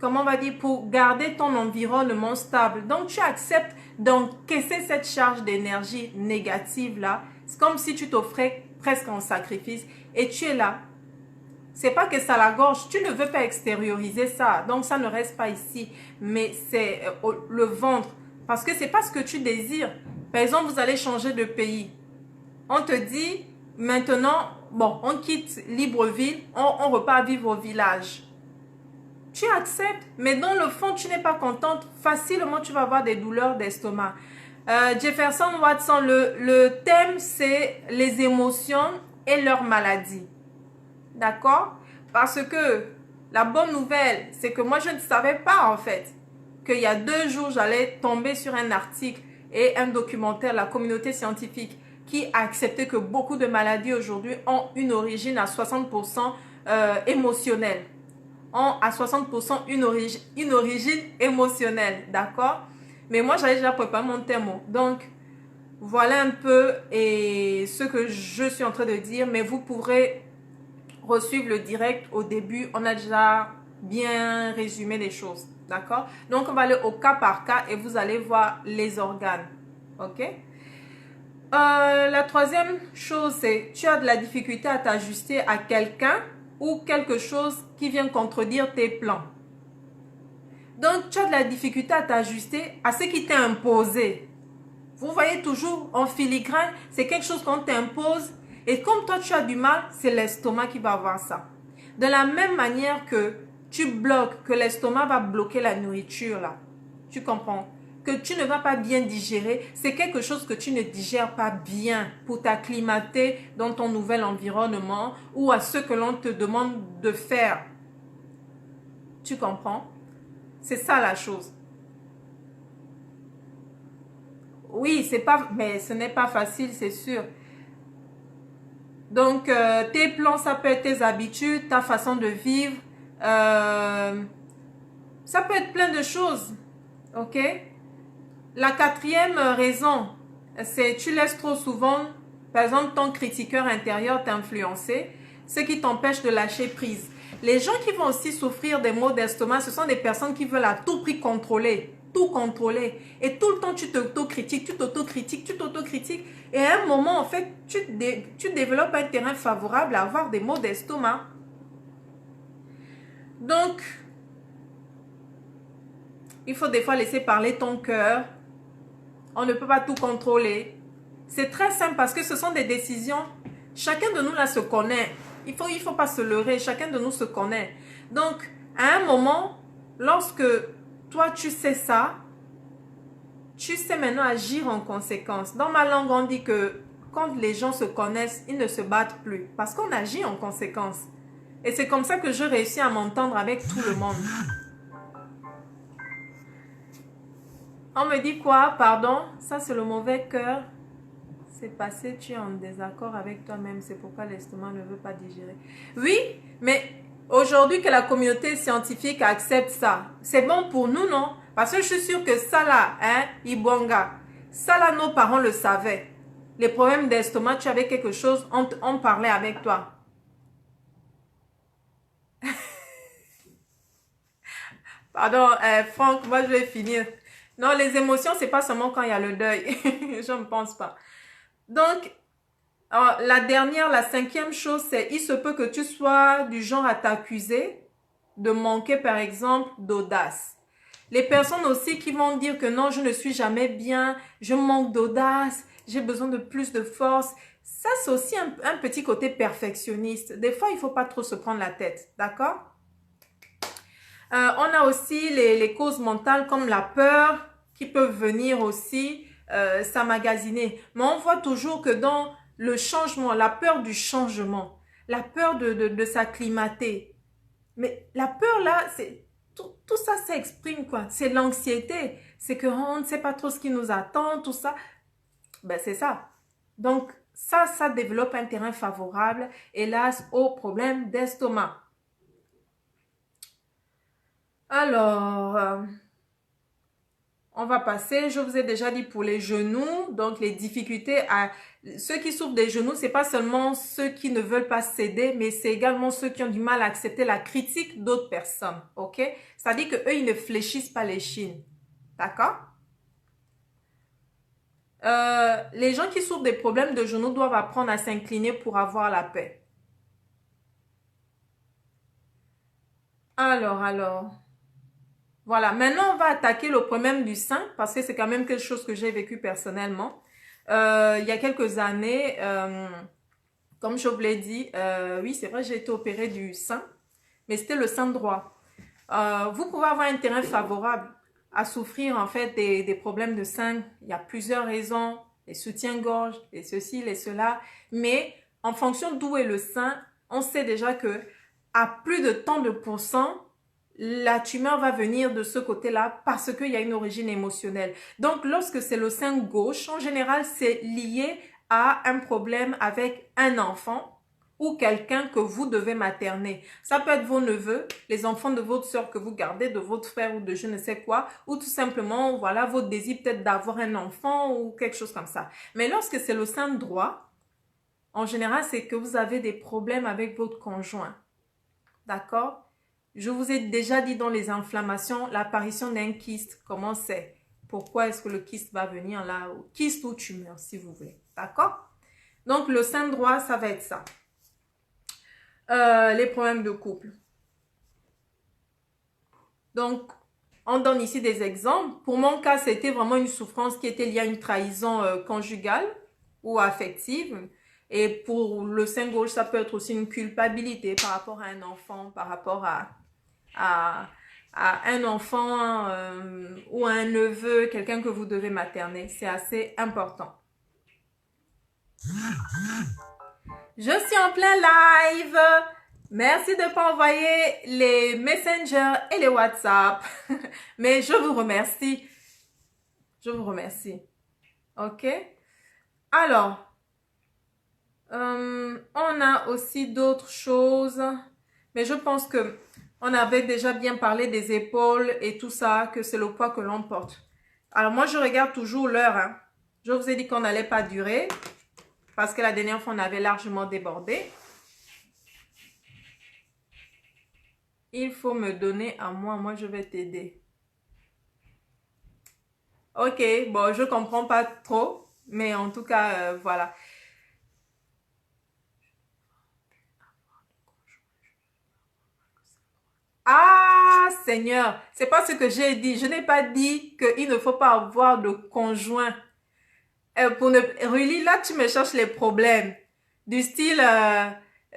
comment on va dire, pour garder ton environnement stable. Donc, tu acceptes d'encaisser cette charge d'énergie négative là. C'est comme si tu t'offrais presque en sacrifice et tu es là. C'est pas que ça la gorge, tu ne veux pas extérioriser ça, donc ça ne reste pas ici, mais c'est le ventre, parce que c'est pas ce que tu désires. Par exemple, vous allez changer de pays. On te dit, maintenant, bon, on quitte Libreville, on repart vivre au village. Tu acceptes, mais dans le fond, tu n'es pas contente. Facilement, tu vas avoir des douleurs d'estomac. Jefferson Watson, le thème, c'est les émotions et leurs maladies. D'accord? Parce que la bonne nouvelle, c'est que moi, je ne savais pas en fait qu'il y a 2 jours, j'allais tomber sur un article et un documentaire, la communauté scientifique, qui a accepté que beaucoup de maladies aujourd'hui ont une origine à 60% émotionnelle. Ont à 60% une origine émotionnelle. D'accord? Mais moi, j'avais déjà préparé mon thème. Donc, voilà un peu et ce que je suis en train de dire, mais vous pourrez suivre le direct au début, on a déjà bien résumé les choses, d'accord? Donc, on va aller au cas par cas et vous allez voir les organes, ok? La troisième chose, c'est tu as de la difficulté à t'ajuster à quelqu'un ou quelque chose qui vient contredire tes plans. Donc, tu as de la difficulté à t'ajuster à ce qui t'est imposé. Vous voyez toujours en filigrane, c'est quelque chose qu'on t'impose. Et comme toi, tu as du mal, c'est l'estomac qui va avoir ça. De la même manière que tu bloques, que l'estomac va bloquer la nourriture, là. Tu comprends? Que tu ne vas pas bien digérer, c'est quelque chose que tu ne digères pas bien pour t'acclimater dans ton nouvel environnement ou à ce que l'on te demande de faire. Tu comprends? C'est ça la chose. Oui, c'est pas, mais ce n'est pas facile, c'est sûr. Donc, tes plans, ça peut être tes habitudes, ta façon de vivre, Ça peut être plein de choses. Ok? La quatrième raison, c'est tu laisses trop souvent, par exemple, ton critiqueur intérieur t'influencer, ce qui t'empêche de lâcher prise. Les gens qui vont aussi souffrir des maux d'estomac, ce sont des personnes qui veulent à tout prix contrôler, tout contrôler. Et tout le temps, tu t'auto-critiques, tu t'auto-critiques, tu t'auto-critiques. Et à un moment, en fait, tu développes un terrain favorable à avoir des maux d'estomac. Donc, il faut des fois laisser parler ton cœur. On ne peut pas tout contrôler. C'est très simple parce que ce sont des décisions. Chacun de nous là se connaît. Il faut pas se leurrer. Chacun de nous se connaît. Donc, à un moment, lorsque toi tu sais ça, tu sais maintenant agir en conséquence. Dans ma langue, on dit que quand les gens se connaissent, ils ne se battent plus. Parce qu'on agit en conséquence. Et c'est comme ça que je réussis à m'entendre avec tout le monde. On me dit quoi? Pardon? Ça, c'est le mauvais cœur. C'est passé, tu es en désaccord avec toi-même. C'est pourquoi l'estomac ne veut pas digérer. Oui, mais aujourd'hui que la communauté scientifique accepte ça, c'est bon pour nous, non? Parce que je suis sûre que ça là, hein, Ibonga, ça là, nos parents le savaient. Les problèmes d'estomac, tu avais quelque chose, on parlait avec toi. Pardon, Franck, moi je vais finir. Non, les émotions, c'est pas seulement quand il y a le deuil. Je ne pense pas. Donc, la dernière, la cinquième chose, c'est il se peut que tu sois du genre à t'accuser de manquer, par exemple, d'audace. Les personnes aussi qui vont dire que non, je ne suis jamais bien, je manque d'audace, j'ai besoin de plus de force. Ça, c'est aussi un petit côté perfectionniste. Des fois, il ne faut pas trop se prendre la tête, d'accord? On a aussi les causes mentales comme la peur qui peuvent venir aussi s'emmagasiner. Mais on voit toujours que dans le changement, la peur du changement, la peur de s'acclimater. Mais la peur là, c'est tout ça s'exprime quoi. C'est l'anxiété. C'est que on ne sait pas trop ce qui nous attend, tout ça. Ben c'est ça. Donc ça développe un terrain favorable, hélas, au problème d'estomac. Alors, on va passer, je vous ai déjà dit pour les genoux, donc les difficultés à ceux qui souffrent des genoux, c'est pas seulement ceux qui ne veulent pas céder, mais c'est également ceux qui ont du mal à accepter la critique d'autres personnes, ok? C'est-à-dire que eux, ils ne fléchissent pas les chines, d'accord? Les gens qui souffrent des problèmes de genoux doivent apprendre à s'incliner pour avoir la paix. Alors. Voilà, maintenant on va attaquer le problème du sein parce que c'est quand même quelque chose que j'ai vécu personnellement. Il y a quelques années, comme je vous l'ai dit, oui c'est vrai j'ai été opérée du sein, mais c'était le sein droit. Vous pouvez avoir un terrain favorable à souffrir en fait des problèmes de sein. Il y a plusieurs raisons, les soutiens-gorge, les ceci, les cela, mais en fonction d'où est le sein, on sait déjà que à plus de tant de pourcents, la tumeur va venir de ce côté-là parce qu'il y a une origine émotionnelle. Donc, lorsque c'est le sein gauche, en général, c'est lié à un problème avec un enfant ou quelqu'un que vous devez materner. Ça peut être vos neveux, les enfants de votre soeur que vous gardez, de votre frère ou de je ne sais quoi, ou tout simplement, voilà, votre désir peut-être d'avoir un enfant ou quelque chose comme ça. Mais lorsque c'est le sein droit, en général, c'est que vous avez des problèmes avec votre conjoint. D'accord? Je vous ai déjà dit dans les inflammations, l'apparition d'un kyste, comment c'est? Pourquoi est-ce que le kyste va venir là? Kyste ou tumeur, si vous voulez. D'accord? Donc, le sein droit, ça va être ça. Les problèmes de couple. Donc, on donne ici des exemples. Pour mon cas, c'était vraiment une souffrance qui était liée à une trahison conjugale ou affective. Et pour le sein gauche, ça peut être aussi une culpabilité par rapport à un enfant, par rapport à, à un enfant ou à un neveu, quelqu'un que vous devez materner. C'est assez important. Je suis en plein live. Merci de ne pas envoyer les messengers et les WhatsApp. Mais je vous remercie. Je vous remercie. OK? Alors, on a aussi d'autres choses. Mais je pense que On avait déjà bien parlé des épaules et tout ça, que c'est le poids que l'on porte. Alors moi, je regarde toujours l'heure. Hein. Je vous ai dit qu'on n'allait pas durer parce que la dernière fois, on avait largement débordé. Il faut me donner à moi. Moi, je vais t'aider. Ok, bon, je comprends pas trop, mais en tout cas, voilà. Ah, Seigneur, c'est pas ce que j'ai dit. Je n'ai pas dit qu'il ne faut pas avoir de conjoint. Pour ne, Ruli, là, tu me cherches les problèmes. Du style,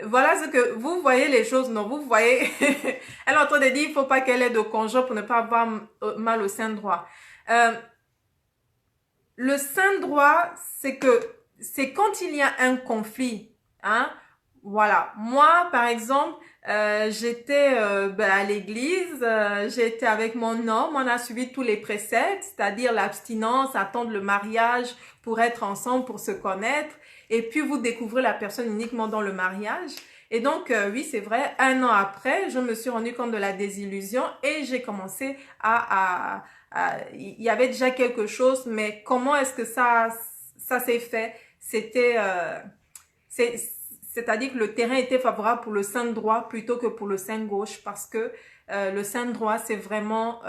voilà ce que vous voyez les choses, non, vous voyez. Elle est en train de dire, il faut pas qu'elle ait de conjoint pour ne pas avoir mal au sein droit. Euh, le sein droit, c'est que, c'est quand il y a un conflit, hein. Voilà. Moi, par exemple, j'étais à l'église, j'étais avec mon homme, on a suivi tous les préceptes, c'est-à-dire l'abstinence, attendre le mariage pour être ensemble, pour se connaître, et puis vous découvrez la personne uniquement dans le mariage. Et donc, oui, c'est vrai, un an après, je me suis rendu compte de la désillusion et j'ai commencé il y avait déjà quelque chose, mais comment est-ce que ça s'est fait? C'était, c'est, c'est-à-dire que le terrain était favorable pour le sein droit plutôt que pour le sein gauche parce que le sein droit, c'est vraiment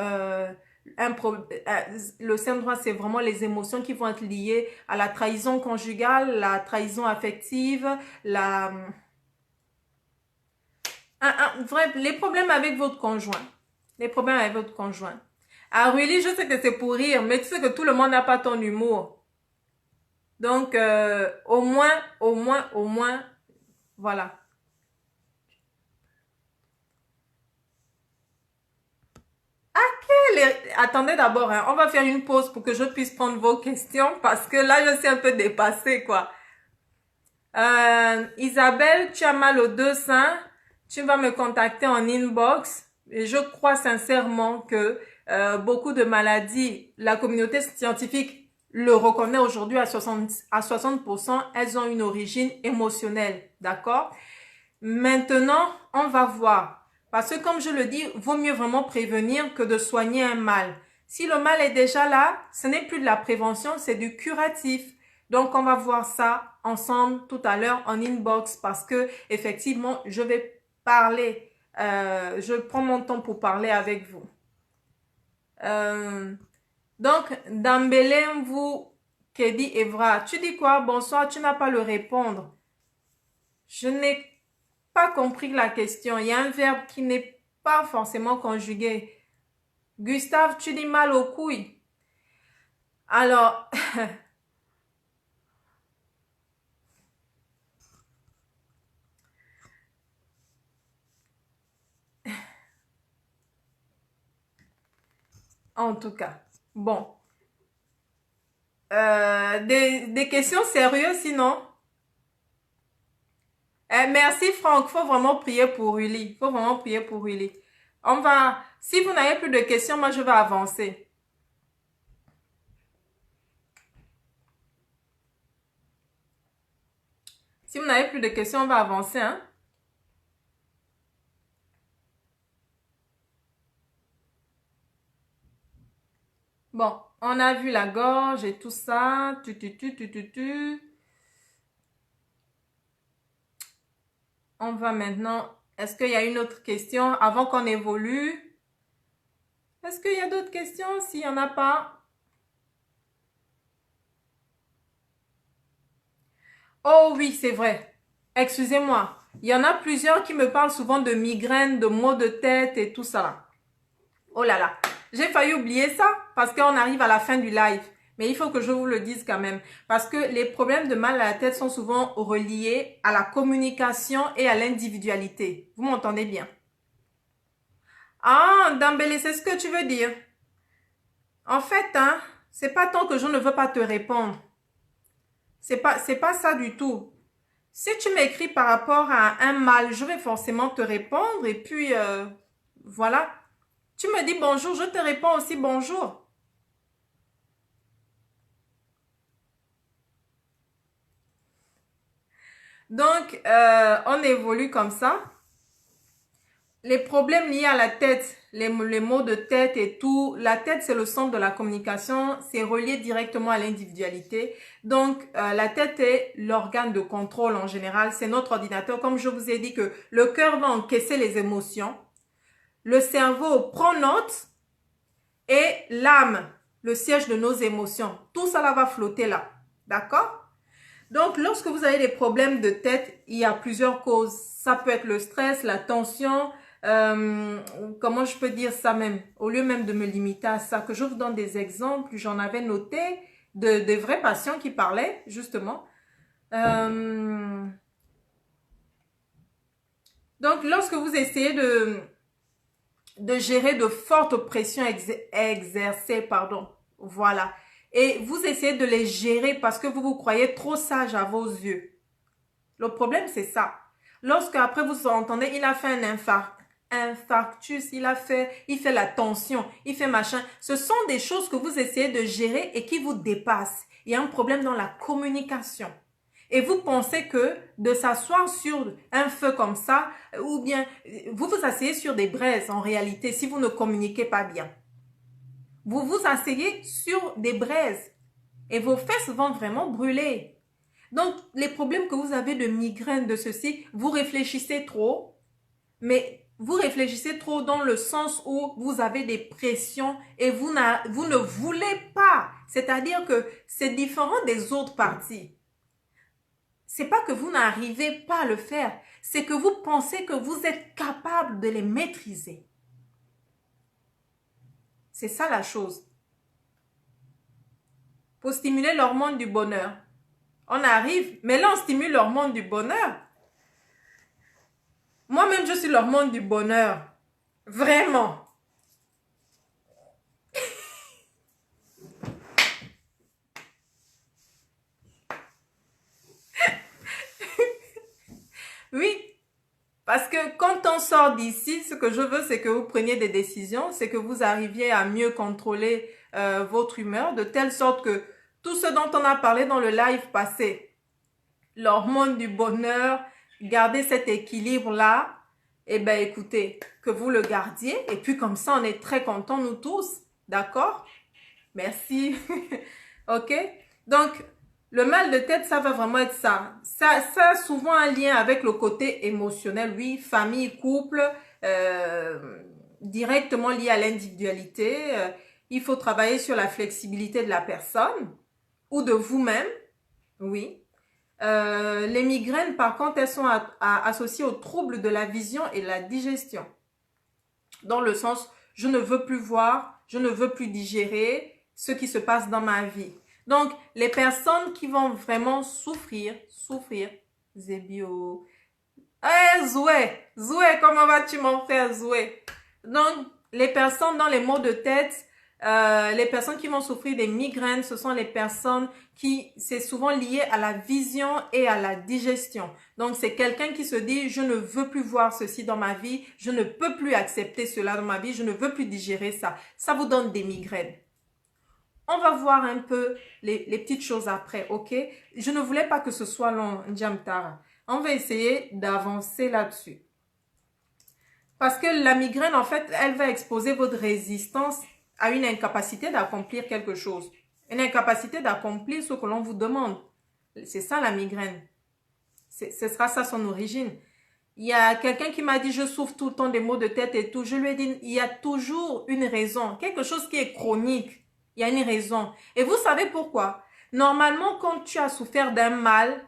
le sein droit, c'est vraiment les émotions qui vont être liées à la trahison conjugale, la trahison affective, bref, les problèmes avec votre conjoint. Les problèmes avec votre conjoint. Ah, really, je sais que c'est pour rire, mais tu sais que tout le monde n'a pas ton humour. Donc, au moins, voilà. Attendez d'abord, hein, on va faire une pause pour que je puisse prendre vos questions parce que là, je suis un peu dépassée, quoi. Isabelle, tu as mal aux deux seins. Tu vas me contacter en inbox. Et je crois sincèrement que beaucoup de maladies, la communauté scientifique le reconnaît aujourd'hui à 60%, elles ont une origine émotionnelle. D'accord? Maintenant, on va voir. Parce que comme je le dis, vaut mieux vraiment prévenir que de soigner un mal. Si le mal est déjà là, ce n'est plus de la prévention, c'est du curatif. Donc, on va voir ça ensemble tout à l'heure en inbox parce que effectivement, je vais parler. Je prends mon temps pour parler avec vous. Euh, donc, Dambélé, vous, Kedi Evra, tu dis quoi? Bonsoir, tu n'as pas le répondre. Je n'ai pas compris la question. Il y a un verbe qui n'est pas forcément conjugué. Gustave, tu dis mal aux couilles. Alors, en tout cas, bon. Des questions sérieuses sinon. Merci Franck, faut vraiment prier pour Willy. Faut vraiment prier pour Willy. On va, si vous n'avez plus de questions, moi je vais avancer. Si vous n'avez plus de questions, on va avancer, hein. Bon, on a vu la gorge et tout ça. On va maintenant. Est-ce qu'il y a une autre question avant qu'on évolue? Est-ce qu'il y a d'autres questions? S'il n'y en a pas. Oh oui, c'est vrai. Excusez-moi. Il y en a plusieurs qui me parlent souvent de migraines, de maux de tête et tout ça. Oh là là. J'ai failli oublier ça parce qu'on arrive à la fin du live. Mais il faut que je vous le dise quand même. Parce que les problèmes de mal à la tête sont souvent reliés à la communication et à l'individualité. Vous m'entendez bien? Ah, Dambélé, c'est ce que tu veux dire. En fait, hein, c'est pas tant que je ne veux pas te répondre. C'est pas ça du tout. Si tu m'écris par rapport à un mal, je vais forcément te répondre et puis voilà. Tu me dis bonjour, je te réponds aussi bonjour. Donc, on évolue comme ça. les problèmes liés à la tête, les maux de tête et tout, la tête c'est le centre de la communication, c'est relié directement à l'individualité. Donc la tête est l'organe de contrôle en général, c'est notre ordinateur. Comme je vous ai dit que le cœur va encaisser les émotions, le cerveau prend note et l'âme, le siège de nos émotions, tout ça là va flotter là, d'accord? Donc, lorsque vous avez des problèmes de tête, il y a plusieurs causes. Ça peut être le stress, la tension, comment je peux dire ça même, au lieu même de me limiter à ça, que je vous donne des exemples, j'en avais noté de vrais patients qui parlaient, justement. Donc, lorsque vous essayez de gérer de fortes pressions exercées, pardon, voilà. Et vous essayez de les gérer parce que vous vous croyez trop sage à vos yeux. Le problème, c'est ça. Lorsque après vous entendez, il a fait un infarctus, il fait la tension, il fait machin. Ce sont des choses que vous essayez de gérer et qui vous dépassent. Il y a un problème dans la communication. Et vous pensez que de s'asseoir sur un feu comme ça, ou bien vous vous asseyez sur des braises en réalité si vous ne communiquez pas bien. Vous vous asseyez sur des braises et vos fesses vont vraiment brûler. Donc, les problèmes que vous avez de migraine, de ceci, vous réfléchissez trop, mais vous réfléchissez trop dans le sens où vous avez des pressions et vous ne voulez pas. C'est-à-dire que c'est différent des autres parties. C'est pas que vous n'arrivez pas à le faire, c'est que vous pensez que vous êtes capable de les maîtriser. C'est ça la chose. Pour stimuler l'hormone du bonheur. On arrive, mais là on stimule l'hormone du bonheur. Moi-même, je suis l'hormone du bonheur. Vraiment. Oui. Parce que quand on sort d'ici, ce que je veux, c'est que vous preniez des décisions, c'est que vous arriviez à mieux contrôler votre humeur, de telle sorte que tout ce dont on a parlé dans le live passé, l'hormone du bonheur, garder cet équilibre-là, eh bien écoutez, que vous le gardiez, et puis comme ça, on est très contents, nous tous, d'accord? Merci. Ok? Donc, le mal de tête, ça va vraiment être ça. Ça a souvent un lien avec le côté émotionnel, oui, famille, couple, directement lié à l'individualité. Il faut travailler sur la flexibilité de la personne ou de vous-même, oui. Les migraines, par contre, elles sont associées aux troubles de la vision et de la digestion. Dans le sens, je ne veux plus voir, je ne veux plus digérer ce qui se passe dans ma vie. Donc, les personnes qui vont vraiment souffrir, Zébio. Eh, Zoué, comment vas-tu mon frère Zoué? Donc, les personnes dans les maux de tête, les personnes qui vont souffrir des migraines, ce sont les personnes qui, c'est souvent lié à la vision et à la digestion. Donc, c'est quelqu'un qui se dit, je ne veux plus voir ceci dans ma vie, je ne peux plus accepter cela dans ma vie, je ne veux plus digérer ça. Ça vous donne des migraines. On va voir un peu les petites choses après, ok? Je ne voulais pas que ce soit long, Ndiamtara. On va essayer d'avancer là-dessus. Parce que la migraine, en fait, elle va exposer votre résistance à une incapacité d'accomplir quelque chose. Une incapacité d'accomplir ce que l'on vous demande. C'est ça la migraine. Ce sera ça son origine. Il y a quelqu'un qui m'a dit, je souffre tout le temps des maux de tête et tout. Je lui ai dit, il y a toujours une raison. Quelque chose qui est chronique. Il y a une raison. Et vous savez pourquoi? Normalement, quand tu as souffert d'un mal,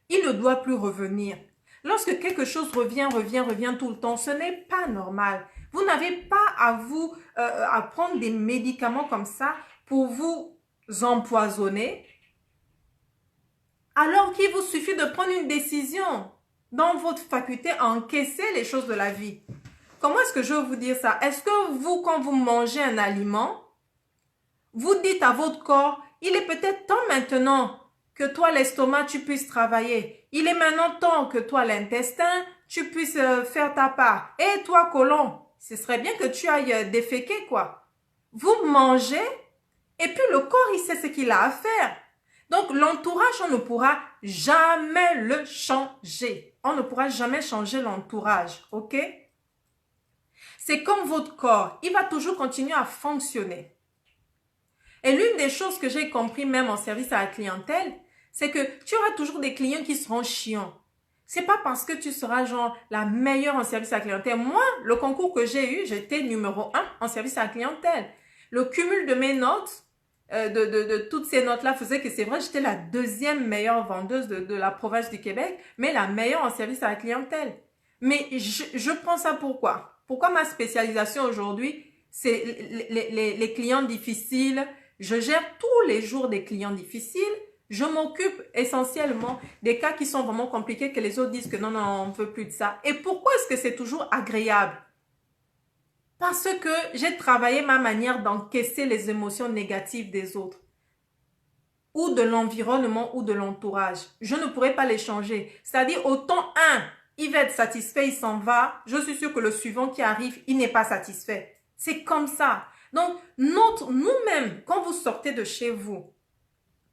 il ne doit plus revenir. Lorsque quelque chose revient tout le temps, ce n'est pas normal. Vous n'avez pas à prendre des médicaments comme ça pour vous empoisonner, alors qu'il vous suffit de prendre une décision dans votre faculté à encaisser les choses de la vie. Comment est-ce que je veux vous dire ça? Est-ce que vous, quand vous mangez un aliment, vous dites à votre corps, il est peut-être temps maintenant que toi, l'estomac, tu puisses travailler. Il est maintenant temps que toi, l'intestin, tu puisses faire ta part. Et toi, côlon, ce serait bien que tu ailles déféquer, quoi. Vous mangez, et puis le corps, il sait ce qu'il a à faire. Donc, l'entourage, on ne pourra jamais le changer. On ne pourra jamais changer l'entourage, ok? C'est comme votre corps, il va toujours continuer à fonctionner. Et l'une des choses que j'ai compris même en service à la clientèle, c'est que tu auras toujours des clients qui seront chiants. C'est pas parce que tu seras genre la meilleure en service à la clientèle. Moi, le concours que j'ai eu, j'étais numéro 1 en service à la clientèle. Le cumul de mes notes, de toutes ces notes-là faisait que c'est vrai, j'étais la deuxième meilleure vendeuse de la province du Québec, mais la meilleure en service à la clientèle. Mais je prends ça pourquoi? Pourquoi ma spécialisation aujourd'hui, c'est les clients difficiles. Je gère tous les jours des clients difficiles. Je m'occupe essentiellement des cas qui sont vraiment compliqués, que les autres disent que non, on ne veut plus de ça. Et pourquoi est-ce que c'est toujours agréable? Parce que j'ai travaillé ma manière d'encaisser les émotions négatives des autres, ou de l'environnement, ou de l'entourage. Je ne pourrais pas les changer. C'est-à-dire, autant il va être satisfait, il s'en va. Je suis sûre que le suivant qui arrive, il n'est pas satisfait. C'est comme ça. Donc, nous-mêmes, quand vous sortez de chez vous,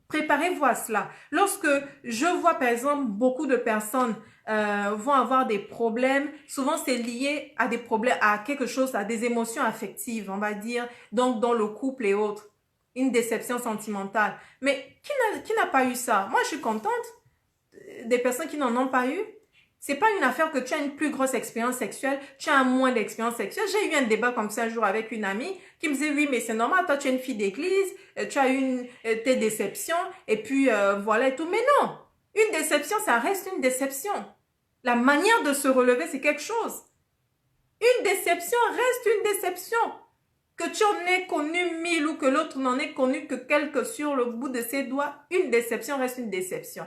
préparez-vous à cela. Lorsque je vois, par exemple, beaucoup de personnes vont avoir des problèmes, souvent c'est lié à des problèmes, à quelque chose, à des émotions affectives, on va dire, donc dans le couple et autres. Une déception sentimentale. Mais qui n'a pas eu ça? Moi, je suis contente des personnes qui n'en ont pas eu. C'est pas une affaire que tu as une plus grosse expérience sexuelle, tu as moins d'expérience sexuelle. J'ai eu un débat comme ça un jour avec une amie qui me disait, oui, mais c'est normal, toi tu es une fille d'église, tu as eu tes déceptions, et puis voilà et tout. Mais non, une déception, ça reste une déception. La manière de se relever, c'est quelque chose. Une déception reste une déception. Que tu en aies connu 1000 ou que l'autre n'en ait connu que quelques sur le bout de ses doigts, une déception reste une déception.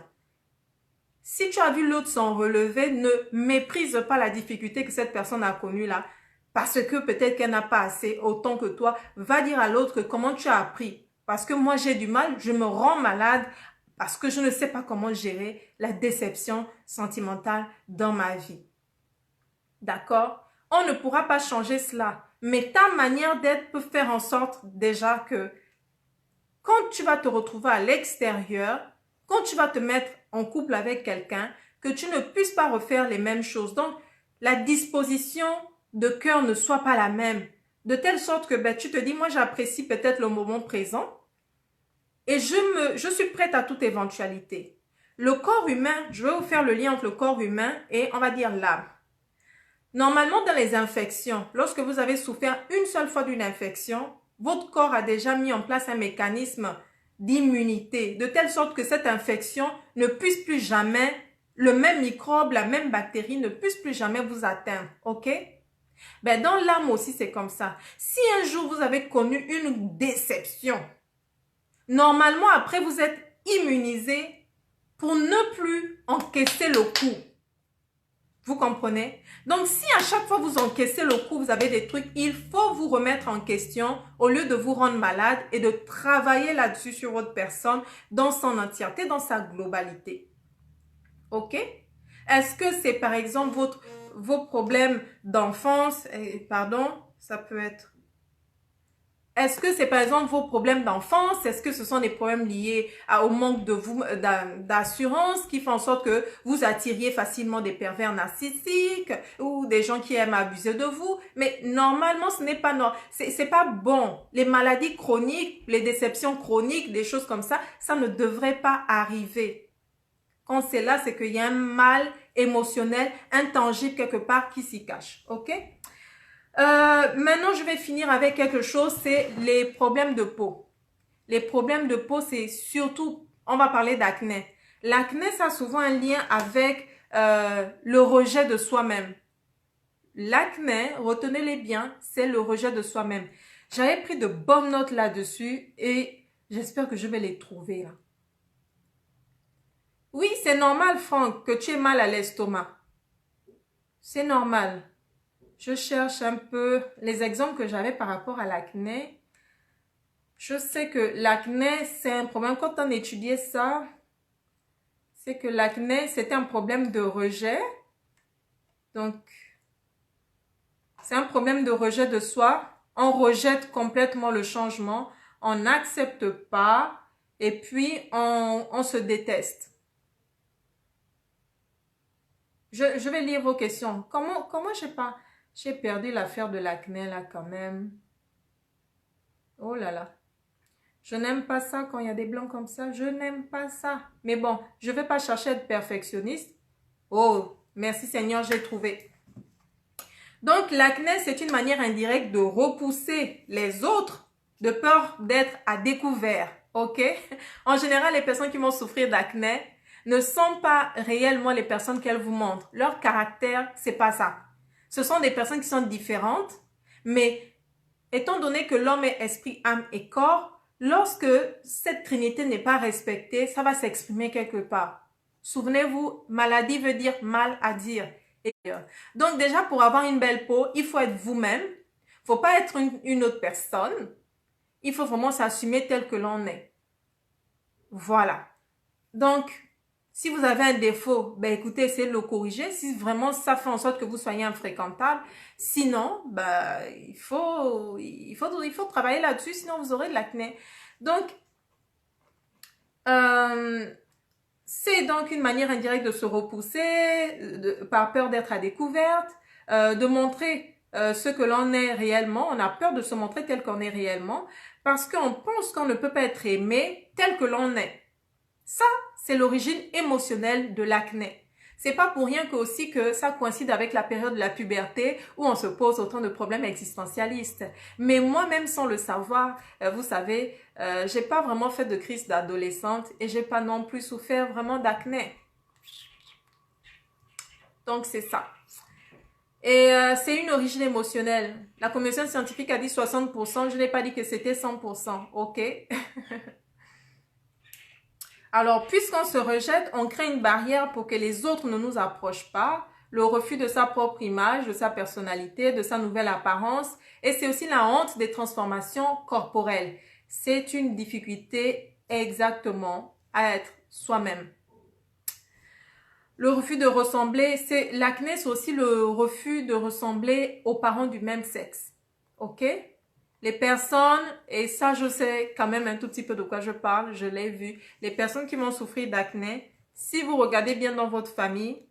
Si tu as vu l'autre s'en relever, ne méprise pas la difficulté que cette personne a connue là, parce que peut-être qu'elle n'a pas assez autant que toi. Va dire à l'autre comment tu as appris. Parce que moi j'ai du mal, je me rends malade parce que je ne sais pas comment gérer la déception sentimentale dans ma vie. D'accord? On ne pourra pas changer cela. Mais ta manière d'être peut faire en sorte déjà que quand tu vas te retrouver à l'extérieur, quand tu vas te mettre en couple avec quelqu'un, que tu ne puisses pas refaire les mêmes choses. Donc, la disposition de cœur ne soit pas la même. De telle sorte que tu te dis, moi j'apprécie peut-être le moment présent et je suis prête à toute éventualité. Le corps humain, je vais vous faire le lien entre le corps humain et on va dire l'âme. Normalement, dans les infections, lorsque vous avez souffert une seule fois d'une infection, votre corps a déjà mis en place un mécanisme d'immunité, de telle sorte que cette infection ne puisse plus jamais, le même microbe, la même bactérie ne puisse plus jamais vous atteindre, ok? Dans l'âme aussi, c'est comme ça. Si un jour vous avez connu une déception, normalement, après, vous êtes immunisé pour ne plus encaisser le coup. Vous comprenez? Donc, si à chaque fois vous encaissez le coup, vous avez des trucs, il faut vous remettre en question au lieu de vous rendre malade et de travailler là-dessus sur votre personne dans son entièreté, dans sa globalité. OK? Est-ce que c'est par exemple vos problèmes d'enfance, pardon, ça peut être... Est-ce que c'est par exemple vos problèmes d'enfance? Est-ce que ce sont des problèmes liés au manque d'assurance qui font en sorte que vous attiriez facilement des pervers narcissiques ou des gens qui aiment abuser de vous? Mais normalement, ce n'est pas normal. C'est pas bon. Les maladies chroniques, les déceptions chroniques, des choses comme ça ne devrait pas arriver. Quand c'est là, c'est qu'il y a un mal émotionnel intangible quelque part qui s'y cache. OK? Maintenant, je vais finir avec quelque chose, c'est les problèmes de peau. Les problèmes de peau, c'est surtout, on va parler d'acné. L'acné, ça a souvent un lien avec le rejet de soi-même. L'acné, retenez-les bien, c'est le rejet de soi-même. J'avais pris de bonnes notes là-dessus et j'espère que je vais les trouver là. Oui, c'est normal, Franck, que tu aies mal à l'estomac. C'est normal. Je cherche un peu les exemples que j'avais par rapport à l'acné. Je sais que l'acné, c'est un problème. Quand on étudiait ça, c'est que l'acné, c'était un problème de rejet. Donc, c'est un problème de rejet de soi. On rejette complètement le changement. On n'accepte pas. Et puis, on se déteste. Je vais lire vos questions. Comment, je sais pas. J'ai perdu l'affaire de l'acné là quand même. Oh là là. Je n'aime pas ça quand il y a des blancs comme ça. Je n'aime pas ça. Mais bon, je ne vais pas chercher à être perfectionniste. Oh, merci Seigneur, j'ai trouvé. Donc, l'acné, c'est une manière indirecte de repousser les autres de peur d'être à découvert. OK? En général, les personnes qui vont souffrir d'acné ne sont pas réellement les personnes qu'elles vous montrent. Leur caractère, c'est pas ça. Ce sont des personnes qui sont différentes, mais étant donné que l'homme est esprit, âme et corps, lorsque cette trinité n'est pas respectée, ça va s'exprimer quelque part. Souvenez-vous, maladie veut dire mal à dire. Donc déjà, pour avoir une belle peau, il faut être vous-même. Il ne faut pas être une autre personne. Il faut vraiment s'assumer tel que l'on est. Voilà. Donc, si vous avez un défaut, ben écoutez, essayez de le corriger. Si vraiment ça fait en sorte que vous soyez infréquentable. Sinon, ben, il faut travailler là-dessus, sinon vous aurez de l'acné. Donc, c'est donc une manière indirecte de se repousser, par peur d'être à découverte, de montrer ce que l'on est réellement. On a peur de se montrer tel qu'on est réellement parce qu'on pense qu'on ne peut pas être aimé tel que l'on est. Ça, c'est l'origine émotionnelle de l'acné. C'est pas pour rien que ça coïncide avec la période de la puberté où on se pose autant de problèmes existentialistes. Mais moi-même, sans le savoir, vous savez, j'ai pas vraiment fait de crise d'adolescente et j'ai pas non plus souffert vraiment d'acné. Donc, c'est ça. Et c'est une origine émotionnelle. La commission scientifique a dit 60%, je n'ai pas dit que c'était 100%, ok? Alors, puisqu'on se rejette, on crée une barrière pour que les autres ne nous approchent pas, le refus de sa propre image, de sa personnalité, de sa nouvelle apparence, et c'est aussi la honte des transformations corporelles. C'est une difficulté exactement à être soi-même. Le refus de ressembler, l'acné, c'est aussi le refus de ressembler aux parents du même sexe. Ok? Les personnes, et ça je sais quand même un tout petit peu de quoi je parle, je l'ai vu, les personnes qui vont souffrir d'acné, si vous regardez bien dans votre famille,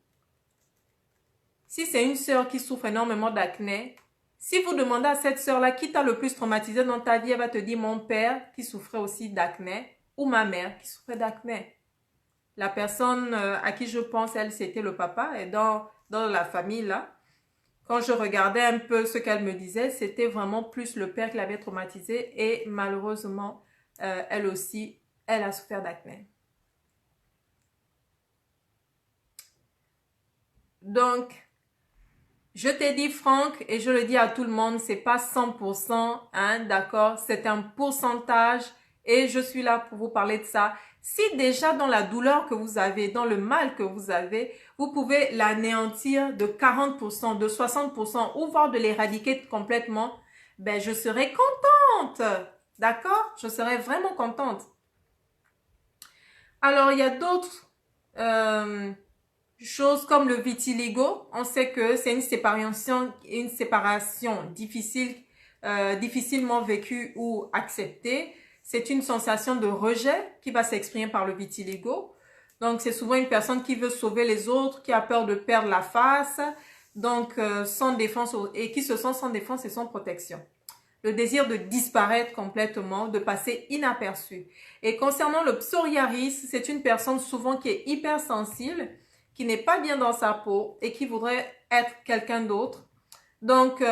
si c'est une sœur qui souffre énormément d'acné, si vous demandez à cette sœur-là qui t'a le plus traumatisé dans ta vie, elle va te dire mon père qui souffrait aussi d'acné ou ma mère qui souffrait d'acné. La personne à qui je pense, elle, c'était le papa et dans la famille là, quand je regardais un peu ce qu'elle me disait, c'était vraiment plus le père qui l'avait traumatisée et malheureusement, elle aussi, elle a souffert d'acné. Donc, je t'ai dit Franck et je le dis à tout le monde, c'est pas 100%, hein, d'accord, c'est un pourcentage et je suis là pour vous parler de ça. Si déjà dans la douleur que vous avez, dans le mal que vous avez, vous pouvez l'anéantir de 40%, de 60% ou voire de l'éradiquer complètement, ben je serai contente. D'accord? Je serai vraiment contente. Alors, il y a d'autres choses comme le vitiligo. On sait que c'est une séparation difficile, difficilement vécue ou acceptée. C'est une sensation de rejet qui va s'exprimer par le vitiligo. Donc, c'est souvent une personne qui veut sauver les autres, qui a peur de perdre la face, donc sans défense et qui se sent sans défense et sans protection. Le désir de disparaître complètement, de passer inaperçu. Et concernant le psoriasis, c'est une personne souvent qui est hypersensible, qui n'est pas bien dans sa peau et qui voudrait être quelqu'un d'autre. Donc,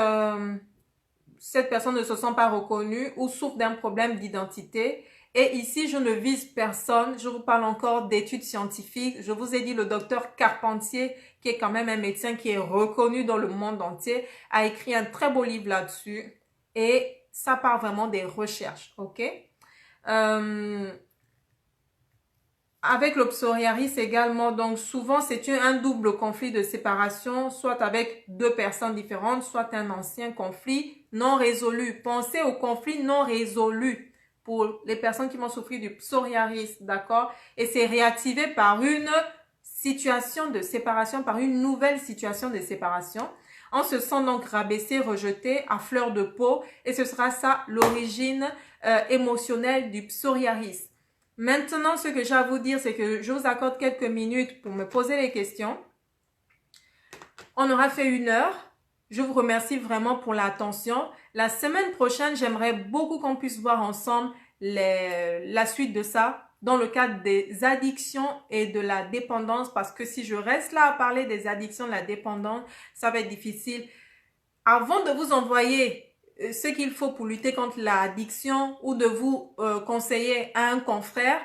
cette personne ne se sent pas reconnue ou souffre d'un problème d'identité. Et ici, je ne vise personne. Je vous parle encore d'études scientifiques. Je vous ai dit le docteur Carpentier, qui est quand même un médecin qui est reconnu dans le monde entier, a écrit un très beau livre là-dessus. Et ça part vraiment des recherches, ok? Avec le psoriasis également, donc souvent c'est un double conflit de séparation, soit avec deux personnes différentes, soit un ancien conflit non résolu. Pensez au conflit non résolu pour les personnes qui vont souffrir du psoriasis, d'accord? Et c'est réactivé par une situation de séparation, par une nouvelle situation de séparation. On se sent donc rabaissé, rejeté, à fleur de peau, et ce sera ça l'origine émotionnelle du psoriasis. Maintenant, ce que j'ai à vous dire, c'est que je vous accorde quelques minutes pour me poser les questions. On aura fait 1 heure. Je vous remercie vraiment pour l'attention. La semaine prochaine, j'aimerais beaucoup qu'on puisse voir ensemble la suite de ça dans le cadre des addictions et de la dépendance, parce que si je reste là à parler des addictions, de la dépendance, ça va être difficile. Avant de vous envoyer ce qu'il faut pour lutter contre l'addiction ou de vous conseiller à un confrère,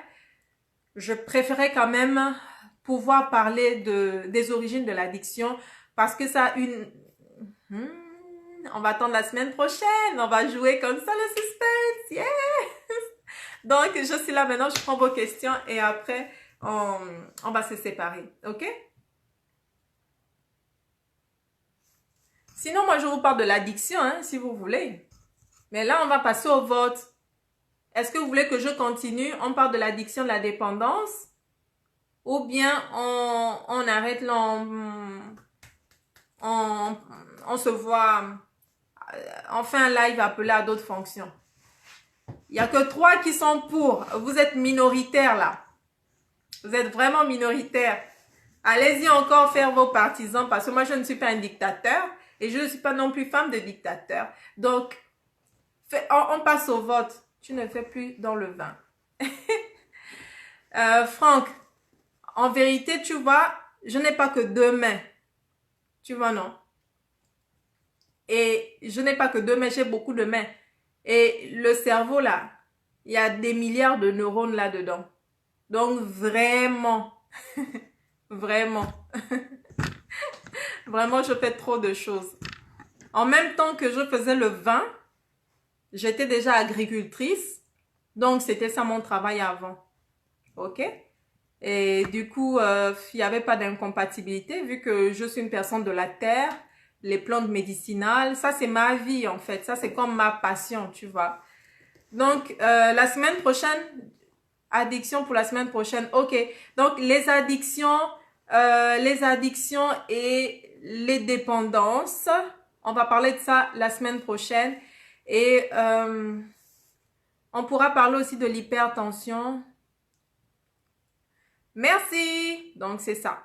je préférais quand même pouvoir parler des origines de l'addiction, parce que ça a une... on va attendre la semaine prochaine, on va jouer comme ça le suspense, yeah! Donc, je suis là maintenant, je prends vos questions et après, on va se séparer, ok? Sinon, moi, je vous parle de l'addiction, hein, si vous voulez. Mais là, on va passer au vote. Est-ce que vous voulez que je continue? On parle de l'addiction, de la dépendance? Ou bien on arrête là, on se voit, on fait un live appelé à d'autres fonctions. Il n'y a que 3 qui sont pour. Vous êtes minoritaires là. Vous êtes vraiment minoritaires. Allez-y encore faire vos partisans, parce que moi, je ne suis pas un dictateur et je ne suis pas non plus femme de dictateur. Donc, on passe au vote. Tu ne fais plus dans le vin. Franck, en vérité, tu vois, je n'ai pas que 2 mains. Tu vois, non? Et je n'ai pas que 2 mains, j'ai beaucoup de mains. Et le cerveau, là, il y a des milliards de neurones là-dedans. Donc, vraiment, vraiment, vraiment, je fais trop de choses. En même temps que je faisais le vin, j'étais déjà agricultrice. Donc, c'était ça mon travail avant. OK? Et du coup, il n'y avait pas d'incompatibilité vu que je suis une personne de la terre, les plantes médicinales, ça c'est ma vie en fait, ça c'est comme ma passion, tu vois. Donc, la semaine prochaine, addiction pour la semaine prochaine, ok. Donc, les addictions et les dépendances, on va parler de ça la semaine prochaine. Et on pourra parler aussi de l'hypertension. Merci. Donc, c'est ça.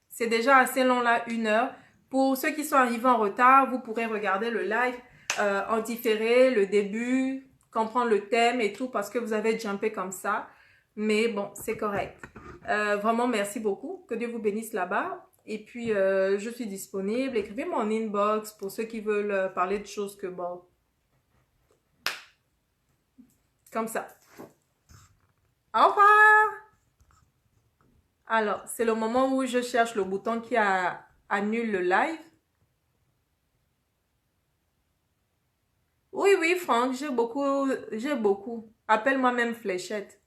C'est déjà assez long là, 1 heure. Pour ceux qui sont arrivés en retard, vous pourrez regarder le live en différé, le début, comprendre le thème et tout, parce que vous avez jumpé comme ça. Mais bon, c'est correct. Vraiment, merci beaucoup. Que Dieu vous bénisse là-bas. Et puis, je suis disponible. Écrivez-moi en inbox pour ceux qui veulent parler de choses que bon. Comme ça. Au revoir. Alors, c'est le moment où je cherche le bouton qui annule le live. Oui, oui, Franck, j'ai beaucoup. Appelle-moi même Fléchette.